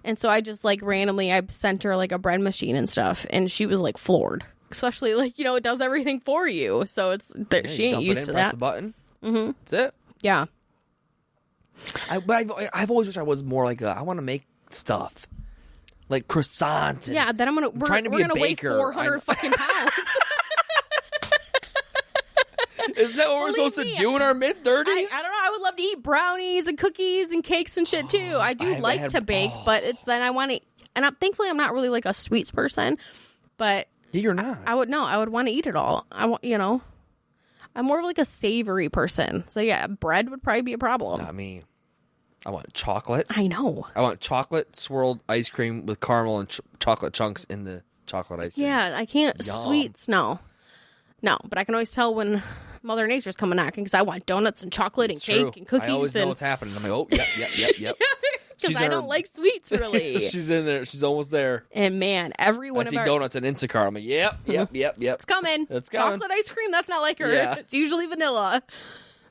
And so I just like randomly, I sent her like a bread machine and stuff, and she was like floored. Especially like, it does everything for you. So she ain't used to press that. the button. Mm-hmm. That's it. Yeah. But I've always wished I was more like I want to make stuff. Like croissants. And Yeah, then we're gonna weigh 400 fucking pounds. Isn't that what we're supposed to do in our mid-30s? I don't know. I would love to eat brownies and cookies and cakes and shit too. I do like to bake, but it's then I want to. And thankfully, I'm not really like a sweets person. But Yeah, you're not. I would want to eat it all. I'm more of like a savory person. So yeah, bread would probably be a problem. Not me. I want chocolate. I know. I want chocolate swirled ice cream with caramel and chocolate chunks in the chocolate ice cream. Yeah, I can't. Yum. Sweets, no. But I can always tell when Mother Nature's coming knocking because I want donuts and chocolate and cake and cookies. I always know what's happening. I'm like, oh, yep. Because I don't like sweets, really. She's in there. She's almost there. And man, every one I of see our donuts and Instacart. I'm like, yep. It's coming. It's coming. Chocolate ice cream, that's not like her. Yeah. It's usually vanilla.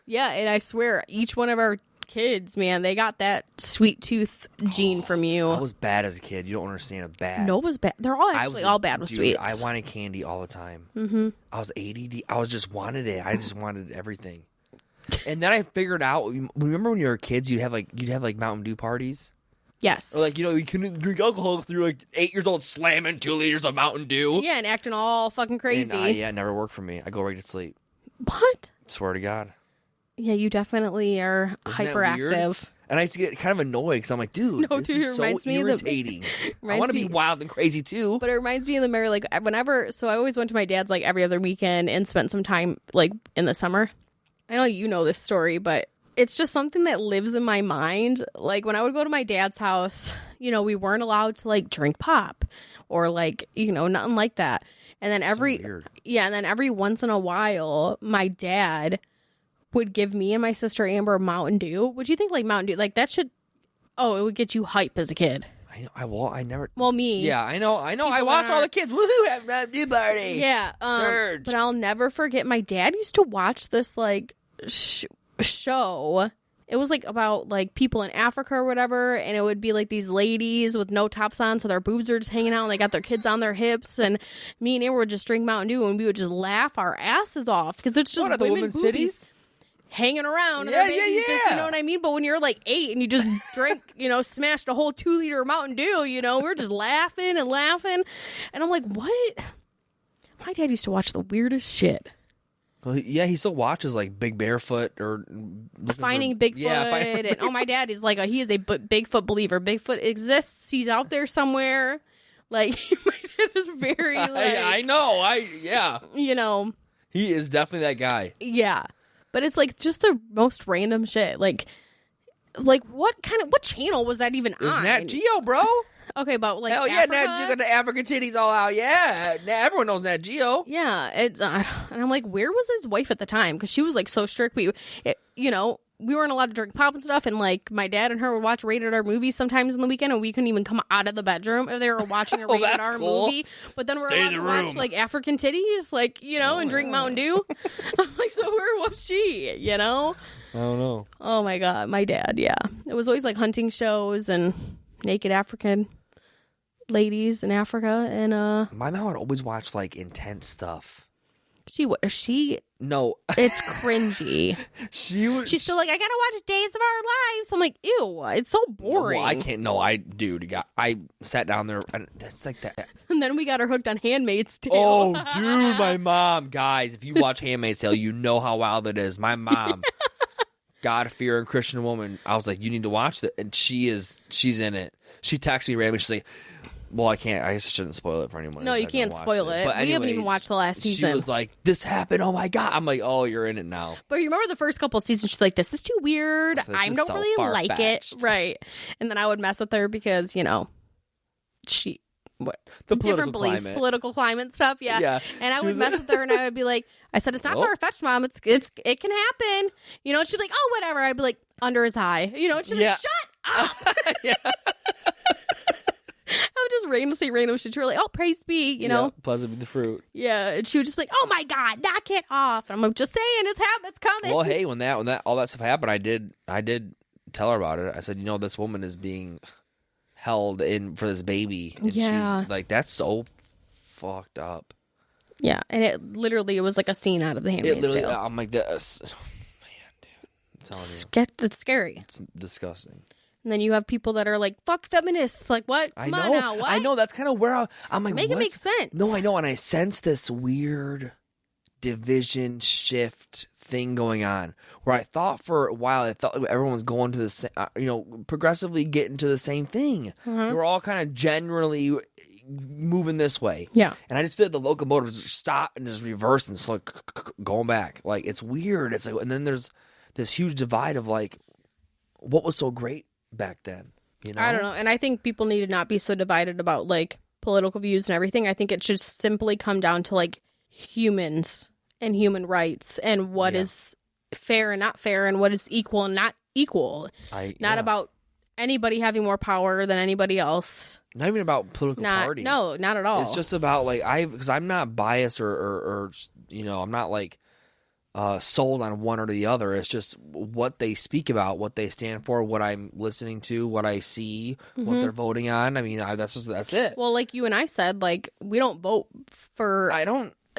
Yeah, and I swear, each one of our kids, man, they got that sweet tooth gene from you. I was bad as a kid. You don't understand. Bad. Nova's bad. They're all actually all bad with sweets. I wanted candy all the time. Mm-hmm. I was ADD. I just wanted it. I just wanted everything. And then I figured out. Remember when you were kids, you'd have like Mountain Dew parties. Yes. Or like, you couldn't drink alcohol if you were like 8 years old, slamming 2 liters of Mountain Dew. Yeah, and acting all fucking crazy. And, it never worked for me. I go right to sleep. What? Swear to God. Yeah, you definitely are Isn't that hyperactive. weird? And I used to get kind of annoyed because I'm like, dude, this is so irritating. I want to be wild and crazy too. But it reminds me of the memory, like whenever. So I always went to my dad's like every other weekend and spent some time like in the summer. I know you know this story, but it's just something that lives in my mind. Like when I would go to my dad's house, we weren't allowed to like drink pop or like, nothing like that. And then weird. and then every once in a while, my dad would give me and my sister Amber Mountain Dew. Would you think like Mountain Dew, like that should, it would get you hype as a kid. I know. I never. Well, me. Yeah, I know. I watch all the kids. Woohoo! Have a new party. Yeah. Surge. But I'll never forget. My dad used to watch this like show. It was like about like people in Africa or whatever, and it would be like these ladies with no tops on, so their boobs are just hanging out, and they got their kids on their hips, and me and Amber would just drink Mountain Dew, and we would just laugh our asses off because it's just what, women boobies hanging around. And their babies just, you know what I mean? But when you're like 8 and you just drink, smashed a whole 2-liter Mountain Dew, we're just laughing and laughing, and I'm like, what? My dad used to watch the weirdest shit. Well, yeah, he still watches like Big Barefoot or Finding Bigfoot. And my dad is like he is a Bigfoot believer. Bigfoot exists. He's out there somewhere. Like my dad is very like I know. He is definitely that guy. Yeah. But it's like just the most random shit. Like what channel was that even on? It's Nat Geo, bro. Okay, but like hell yeah, Africa? Nat Geo got the African titties all out. Yeah, everyone knows Nat Geo. Yeah, it's and I'm like, where was his wife at the time? Because she was like so strict. We weren't allowed to drink pop and stuff, and like my dad and her would watch rated R movies sometimes on the weekend, and we couldn't even come out of the bedroom if they were watching a rated R movie. But then we're allowed to watch like African titties, like and drink Mountain Dew. I'm like, so where was she? I don't know. Oh my god, my dad. Yeah, it was always like hunting shows and naked African ladies in Africa, and my mom would always watch like intense stuff. No, it's cringy. She's still like, I gotta watch Days of Our Lives. I'm like, ew, it's so boring. Well, I can't. No, I sat down there, and that's like that. And then we got her hooked on Handmaid's Tale. Oh, dude, my mom, guys, if you watch Handmaid's Tale, you know how wild it is. My mom, God-fearing Christian woman, I was like, you need to watch that, and she's in it. She texts me randomly. She's like, well, I can't. I guess I shouldn't spoil it for anyone. No, you can't spoil it. But anyway, we haven't even watched the last season. She was like, this happened. Oh, my God. I'm like, oh, you're in it now. But you remember the first couple of seasons, she's like, this is too weird. I don't really like it. Right. And then I would mess with her because, she... What? The different beliefs, climate. Political climate stuff, yeah. And I would mess with her, and I would be like, I said, it's not far-fetched, Mom. It can happen. She'd be like, oh, whatever. I'd be like, under his eye. And she'd be like, shut up. Yeah. I would just randomly say random shit. She was like, oh, praise be, Yeah, pleasant be the fruit. Yeah, and she would just be like, oh my God, knock it off. And I'm like, just saying, it's coming. Well, hey, when all that stuff happened, I did tell her about it. I said, this woman is being held in for this baby. And she's like, that's so fucked up. Yeah, and it was like a scene out of The Handmaid's Tale. I'm like, this, man, dude. I'm telling you. It's scary. It's disgusting. And then you have people that are like, fuck feminists. Like, what? Come on now, what? I know. That's kind of where I'm like, Make it make sense. No, I know. And I sense this weird division shift thing going on where I thought for a while, everyone was going to the same, progressively getting to the same thing. Mm-hmm. We're all kind of generally moving this way. Yeah. And I just feel like the locomotives stop and just reverse and it's going back. Like, it's weird. It's like, and then there's this huge divide of like, what was so great back then? I don't know. And I think people need to not be so divided about like political views and everything. I think it should simply come down to like humans and human rights and what is fair and not fair and what is equal and not equal. Not about anybody having more power than anybody else. Not even about political party. No, not at all. It's just about like because I'm not biased or I'm not like sold on one or the other. It's just what they speak about, what they stand for, what I'm listening to, what I see, what they're voting on. I mean, that's it. Well, like you and I said, like we don't vote for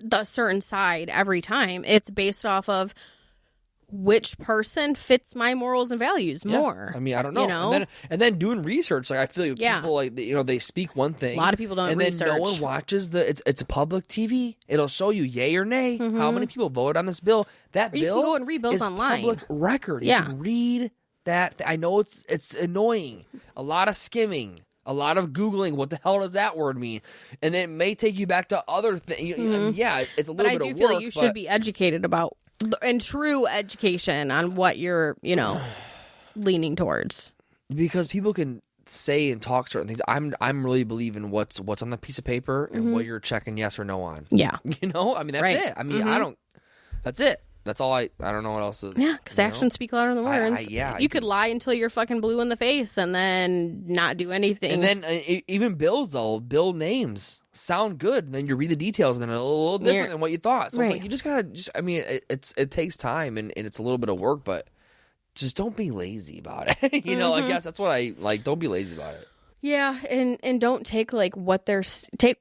the certain side every time. It's based off of which person fits my morals and values more. I mean, I don't know. And then doing research, like I feel like people like they speak one thing. A lot of people don't research. And then no one watches it's a public TV. It'll show you yay or nay. How many people voted on this bill? That bill you can go and read bills is online. Public record. You can read that. I know it's annoying. A lot of skimming. A lot of Googling, what the hell does that word mean? And then it may take you back to other things. Yeah, it's a little bit of work. But I do feel like you should be educated about, and true education on what you're, leaning towards. Because people can say and talk certain things, I'm really believing what's on the piece of paper and what you're checking yes or no on. Yeah. You know, I mean, that's it. I mean, that's it. That's all I don't know what else. Yeah, because actions speak louder than words. You could lie until you're fucking blue in the face and then not do anything. And then even bills, though, bill names sound good. And then you read the details and they're a little different than what you thought. So it's like, you just gotta, I mean, it takes time and it's a little bit of work, but just don't be lazy about it. You know, I guess that's what I like. Don't be lazy about it. Yeah, and don't take like what they're saying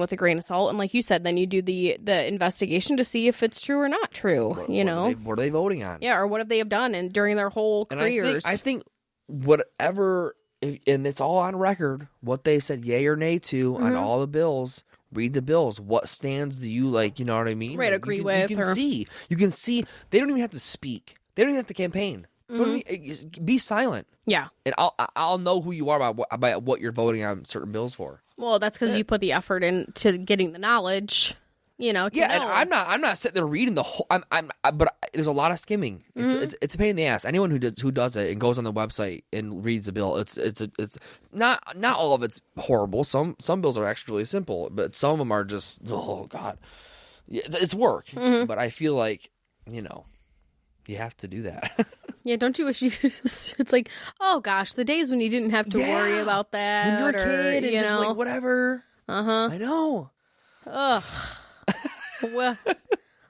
with a grain of salt. And like you said, then you do the investigation to see if it's true or not true. What are they voting on? Yeah, or what have they have done and during their whole careers? I think whatever, and it's all on record. What they said, yay or nay to on all the bills. Read the bills. What stands do you like? You know what I mean? Right, like, agree with. You can see. They don't even have to speak. They don't even have to campaign. Be silent. Yeah, and I'll know who you are by what you're voting on certain bills for. Well, that's because you put the effort into getting the knowledge. You know. And I'm not sitting there reading the whole. But there's a lot of skimming. It's a pain in the ass. Anyone who does it and goes on the website and reads the bill, it's not all of it's horrible. Some bills are actually really simple, but some of them are just oh god, it's work. But I feel like you have to do that. Yeah, don't you wish it's like, oh gosh, the days when you didn't have to worry about that. When you're a kid and just like whatever. I know. Ugh. Well,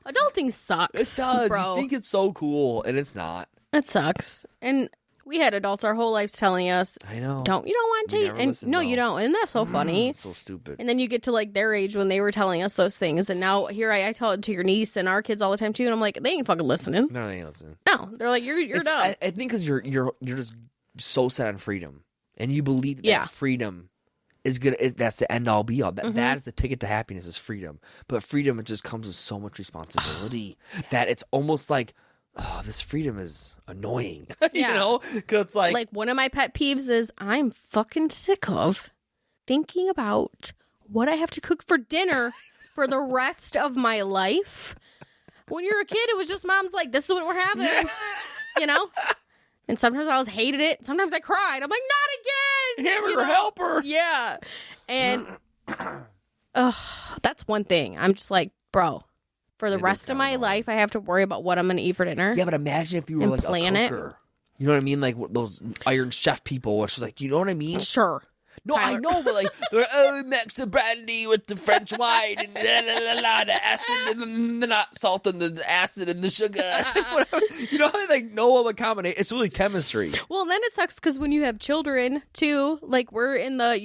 adulting sucks. It does. Bro. You think it's so cool, and it's not. It sucks. And we had adults our whole lives telling us, I know. You don't want to. And no, you don't. Isn't that so funny? It's so stupid. And then you get to like their age when they were telling us those things. And now here I tell it to your niece and our kids all the time too. And I'm like, they ain't fucking listening. No, they ain't listening. No, they're like, you're dumb. I think because you're just so set on freedom. And you believe that freedom is good. That's the end all be all. That is the ticket to happiness is freedom. But freedom, it just comes with so much responsibility that it's almost like, oh, this freedom is annoying. You know? Because it's like one of my pet peeves is I'm fucking sick of thinking about what I have to cook for dinner for the rest of my life. When you're a kid, it was just mom's like, this is what we're having. You know? And sometimes I hated it. Sometimes I cried. I'm like, not again. Hamburger helper. Yeah. And that's one thing. I'm just like, bro. For the rest of my life, I have to worry about what I'm going to eat for dinner. Yeah, but imagine if you were like a cooker. You know what I mean? Like those Iron Chef people, which is like, you know what I mean? Sure. No, Tyler. I know, but like, they're mix the brandy with the French wine and the acid and the not salt and the acid and the sugar. You know, like no other combination. It's really chemistry. Well, then it sucks because when you have children too, like we're in the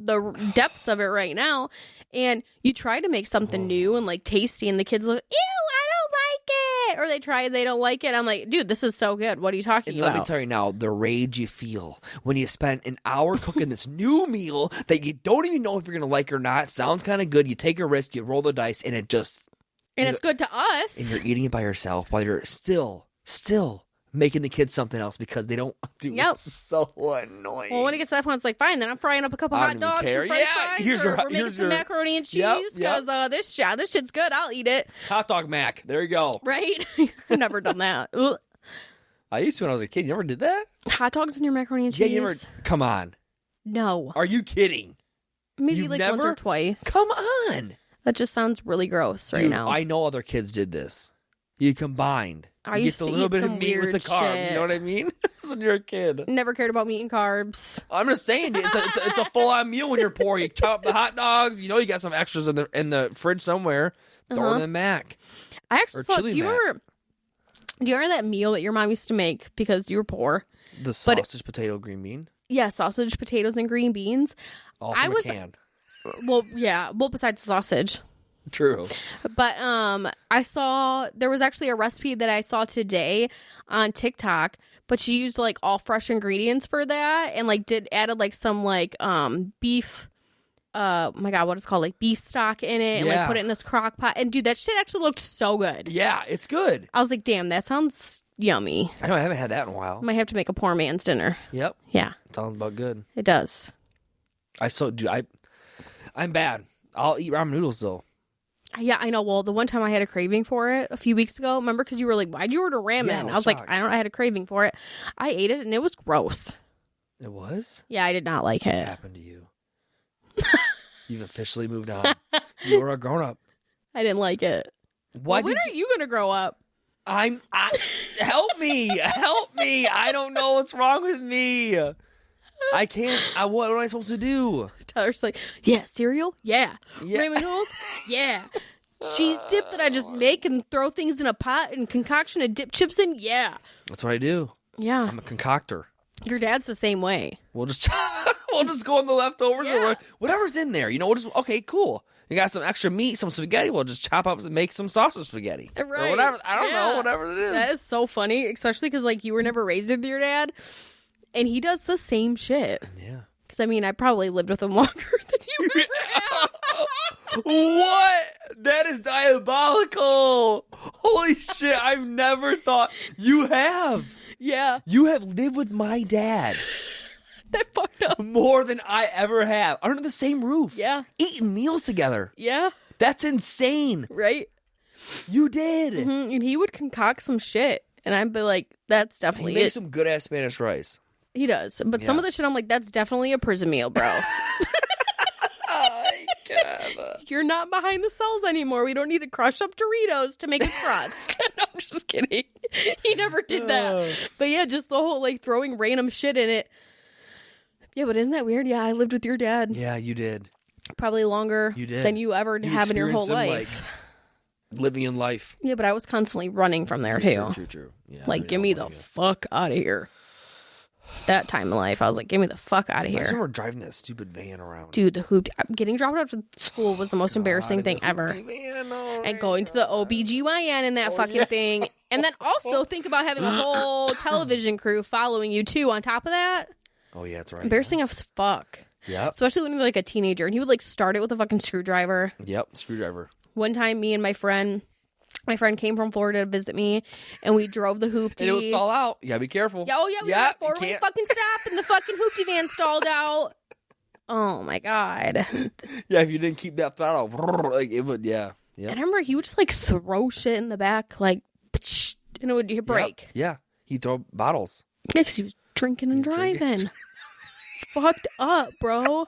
the depths of it right now, and you try to make something new and like tasty, and the kids look, ew, I don't like it, or they try and they don't like it. I'm like, dude, this is so good. What are you talking about? Let me tell you now, the rage you feel when you spend an hour cooking this new meal that you don't even know if you're gonna like or not. Sounds kind of good. You take a risk, you roll the dice, and it just it's good to us. And you're eating it by yourself while you're still making the kids something else because they don't do it. It's so annoying. Well, when it gets to that point, it's like, fine, then I'm frying up a couple hot dogs and french fries, or we're making some macaroni and cheese because this shit's good. I'll eat it. Hot dog mac. There you go. Right? I've never done that. I used to when I was a kid. You ever did that? Hot dogs in your macaroni and cheese? Yeah, you ever? Come on. No. Are you kidding? Maybe once or twice. Come on. That just sounds really gross right now. I know other kids did this. You combined. I used to get a little eat bit some of meat with the carbs. Shit. You know what I mean? When you're a kid. Never cared about meat and carbs. I'm just saying, it's a full on meal when you're poor. You chop up the hot dogs. You know you got some extras in the fridge somewhere. Throw in the mac. I actually thought, do you remember that meal that your mom used to make because you were poor? The sausage, potato, green bean. Yeah, sausage, potatoes, and green beans. All from a can. Well, yeah. Well, besides the sausage. True. But I saw there was actually a recipe that I saw today on TikTok, but she used like all fresh ingredients for that and like added like some like beef my god, what it's called, like beef stock in it and like put it in this crock pot. And dude, that shit actually looked so good. Yeah, it's good. I was like, damn, that sounds yummy. I know, I haven't had that in a while. Might have to make a poor man's dinner. Yep. Yeah. Sounds about good. It does. I'm bad. I'll eat ramen noodles though. Yeah, I know. Well, the one time I had a craving for it a few weeks ago, remember? Because you were like, why'd you order ramen? Yeah, I was like, I had a craving for it. I ate it and it was gross. It was? Yeah, I did not like What it. happened to you? You've officially moved on. You are a grown-up. I didn't like it. Why When are you going to grow up? Help me. Help me. I don't know what's wrong with me. I can't. What am I supposed to do? Tyler's like, yeah, cereal? Yeah. Yeah. Ramen noodles? Yeah. Cheese dip that I just make and throw things in a pot and concoction and dip chips in? Yeah. That's what I do. Yeah. I'm a concoctor. Your dad's the same way. We'll just go on the leftovers Yeah. or whatever's in there. Okay, cool. You got some extra meat, some spaghetti. We'll just chop up and make some sausage spaghetti. Right. Or whatever. I don't know. Yeah. Whatever it is. That is so funny, especially because, like, you were never raised with your dad. And he does the same shit. Yeah. Because, I mean, I probably lived with him longer than you ever have. What? That is diabolical. Holy shit. I've never thought you have. Yeah. You have lived with my dad That fucked up. more than I ever have. Under the same roof. Yeah. Eating meals together. Yeah. That's insane. Right? You did. Mm-hmm. And he would concoct some shit. And I'd be like, that's He definitely makes it. some good ass Spanish rice. He does. But some Yeah. of the shit, I'm like, that's definitely a prison meal, bro. Oh, God. You're not behind the cells anymore. We don't need to crush up Doritos to make a crust. No, I'm just kidding. He never did that. But yeah, just the whole like throwing random shit in it. Yeah, but isn't that weird? Yeah, I lived with your dad Yeah, you did. probably longer You did. than you ever have in your whole experienced life. him, living in life. Yeah, but I was constantly running from there too. True. Yeah, Like, get me the fuck out of here. That time in life, I was like, get me the fuck out of I here. remember driving that stupid van around. Dude, the hoop getting dropped off to school was the most embarrassing thing ever. And going to the OBGYN in that fucking thing. And then also think about having a whole television crew following you too on top of that. Oh, yeah, that's right. Embarrassing as fuck. Yep. Especially when you're like a teenager and he would like start it with a fucking screwdriver. Yep, screwdriver. One time me and my friend came from Florida to visit me and we drove the hoopty. And it was stall out. You gotta be careful. Yeah, oh yeah, we had a you four-way can't- fucking stop and the fucking hoopty van stalled out. Oh my God. Yeah, if you didn't keep that throttle, like it would, yeah. And I remember he would just like throw shit in the back, like, and it would break. Yep. Yeah, he'd throw bottles. Yeah, because he was drinking and driving. Fucked up, bro.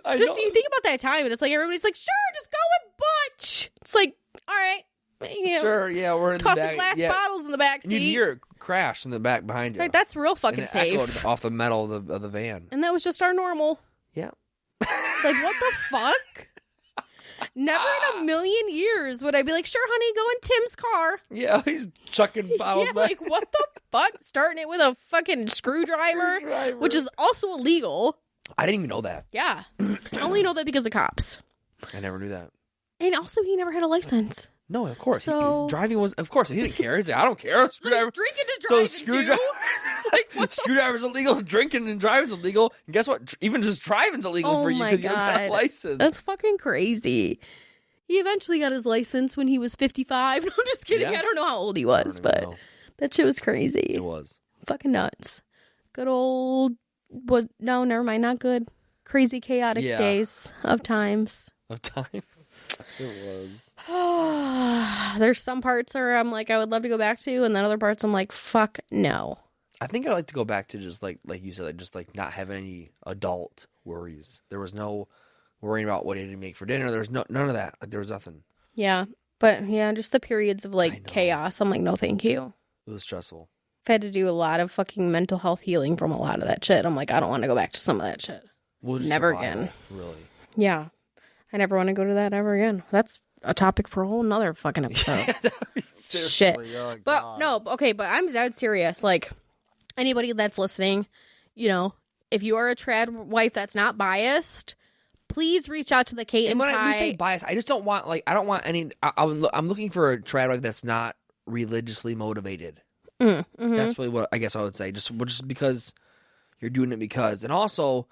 I Just know. you think about that time, and it's like everybody's like, "Sure, just go with Butch." It's like, all right, you know, Sure, yeah, we're in the tossing back. glass yeah. bottles in the back And you'd seat. hear it crash in the back behind you. Right, that's real fucking and it safe. echoed off the metal of the van. And that was just our normal. Yeah. Like, what the fuck? Never in a million years would I be like, "Sure, honey, go in Tim's car." Yeah, he's chucking bottles Yeah, back. like what the fuck? Starting it with a fucking screwdriver, which is also illegal. I didn't even know that. Yeah, I only know that because of cops. I never knew that. And also, he never had a license. No, of course. So- Driving was, of course, he didn't care. He's like, I don't care. Screwdriver. Like, drinking to So driving, screwdriver, too? Like, what the- screwdriver's illegal. Drinking and driving's illegal. And guess what? Even just driving's illegal Oh for you my because you don't got a God. license. That's fucking crazy. He eventually got his license when he was 55. No, I'm just kidding. Yeah. I don't know how old he I don't was, even but know. that shit was crazy. It was. Fucking nuts. Good old no, never mind, not good. Crazy chaotic Yeah. days of times. Of times. It was. There's some parts where I'm like, I would love to go back to, and then other parts I'm like, fuck no. I think I like to go back to just like you said, just like not having any adult worries. There was no worrying about what to make for dinner. There was none of that. Like there was nothing. Yeah. But yeah, just the periods of I like know. chaos. I'm like, no, thank you. It was stressful. I've had to do a lot of fucking mental health healing from a lot of that shit. I'm like, I don't want to go back to some of that shit. We'll just Never survive, again. Really. Yeah. I never want to go to that ever again. That's a topic for a whole nother fucking episode. Shit. Oh, But God. no, okay, but I'm dead serious. Like, anybody that's listening, you know, if you are a trad wife that's not biased, please reach out to the Cate And and when we say Ty. bias, I just don't want I don't want any. I'm looking for a trad wife that's not religiously motivated. Mm-hmm. That's really what I guess I would say. Just because you're doing it because, and also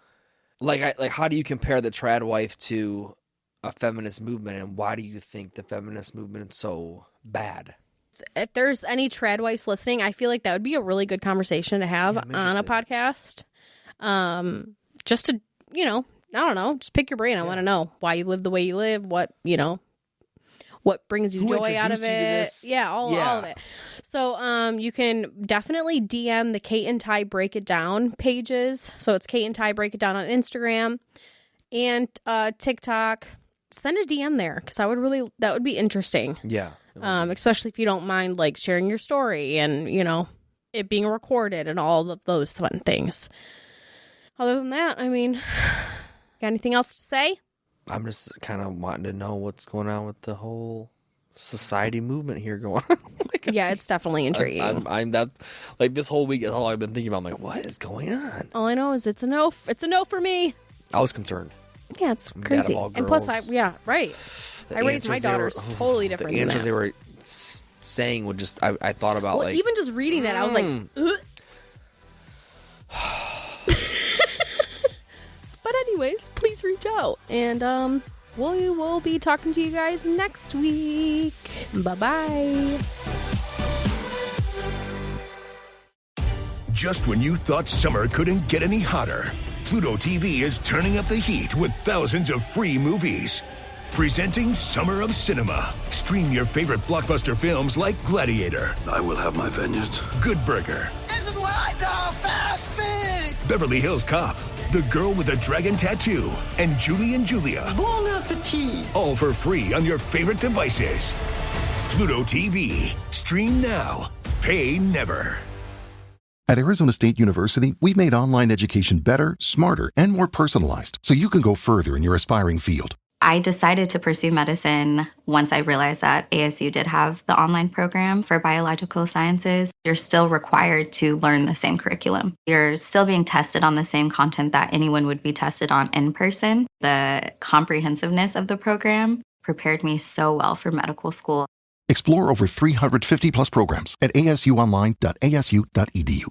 like how do you compare the trad wife to a feminist movement, and why do you think the feminist movement is so bad? If there's any trad wives listening, I feel like that would be a really good conversation to have Yeah, I'm on a interested. podcast. Just to, you know, I don't know, just pick your brain. I want to know why you live the way you live, what, you know, what brings you Who joy out of introduced you to it. this? Yeah, all of it. So you can definitely DM the Cate and Ty Break It Down pages. So it's Cate and Ty Break It Down on Instagram and TikTok. Send a DM there because that would be interesting. Yeah. Especially if you don't mind like sharing your story and, you know, it being recorded and all of those fun things. Other than that, I mean, got anything else to say? I'm just kind of wanting to know what's going on with the whole society movement here going on. Yeah, it's definitely intriguing. I'm that like this whole week is all I've been thinking about. I'm like, what is going on? All I know is it's a no. It's a no for me. I was concerned. Yeah, it's crazy. And plus, right. I raised my daughters totally different. The answers they were saying would just I thought about like even just reading that I was like, ugh. But anyways, please reach out and we will be talking to you guys next week. Bye-bye. Just when you thought summer couldn't get any hotter, Pluto TV is turning up the heat with thousands of free movies. Presenting Summer of Cinema. Stream your favorite blockbuster films like Gladiator. I will have my vengeance. Good Burger. This is what I call fast food. Beverly Hills Cop. The Girl with a Dragon Tattoo. And Julie and Julia. Bon appetit. All for free on your favorite devices. Pluto TV. Stream now. Pay never. At Arizona State University, we've made online education better, smarter, and more personalized so you can go further in your aspiring field. I decided to pursue medicine once I realized that ASU did have the online program for biological sciences. You're still required to learn the same curriculum. You're still being tested on the same content that anyone would be tested on in person. The comprehensiveness of the program prepared me so well for medical school. Explore over 350 plus programs at asuonline.asu.edu.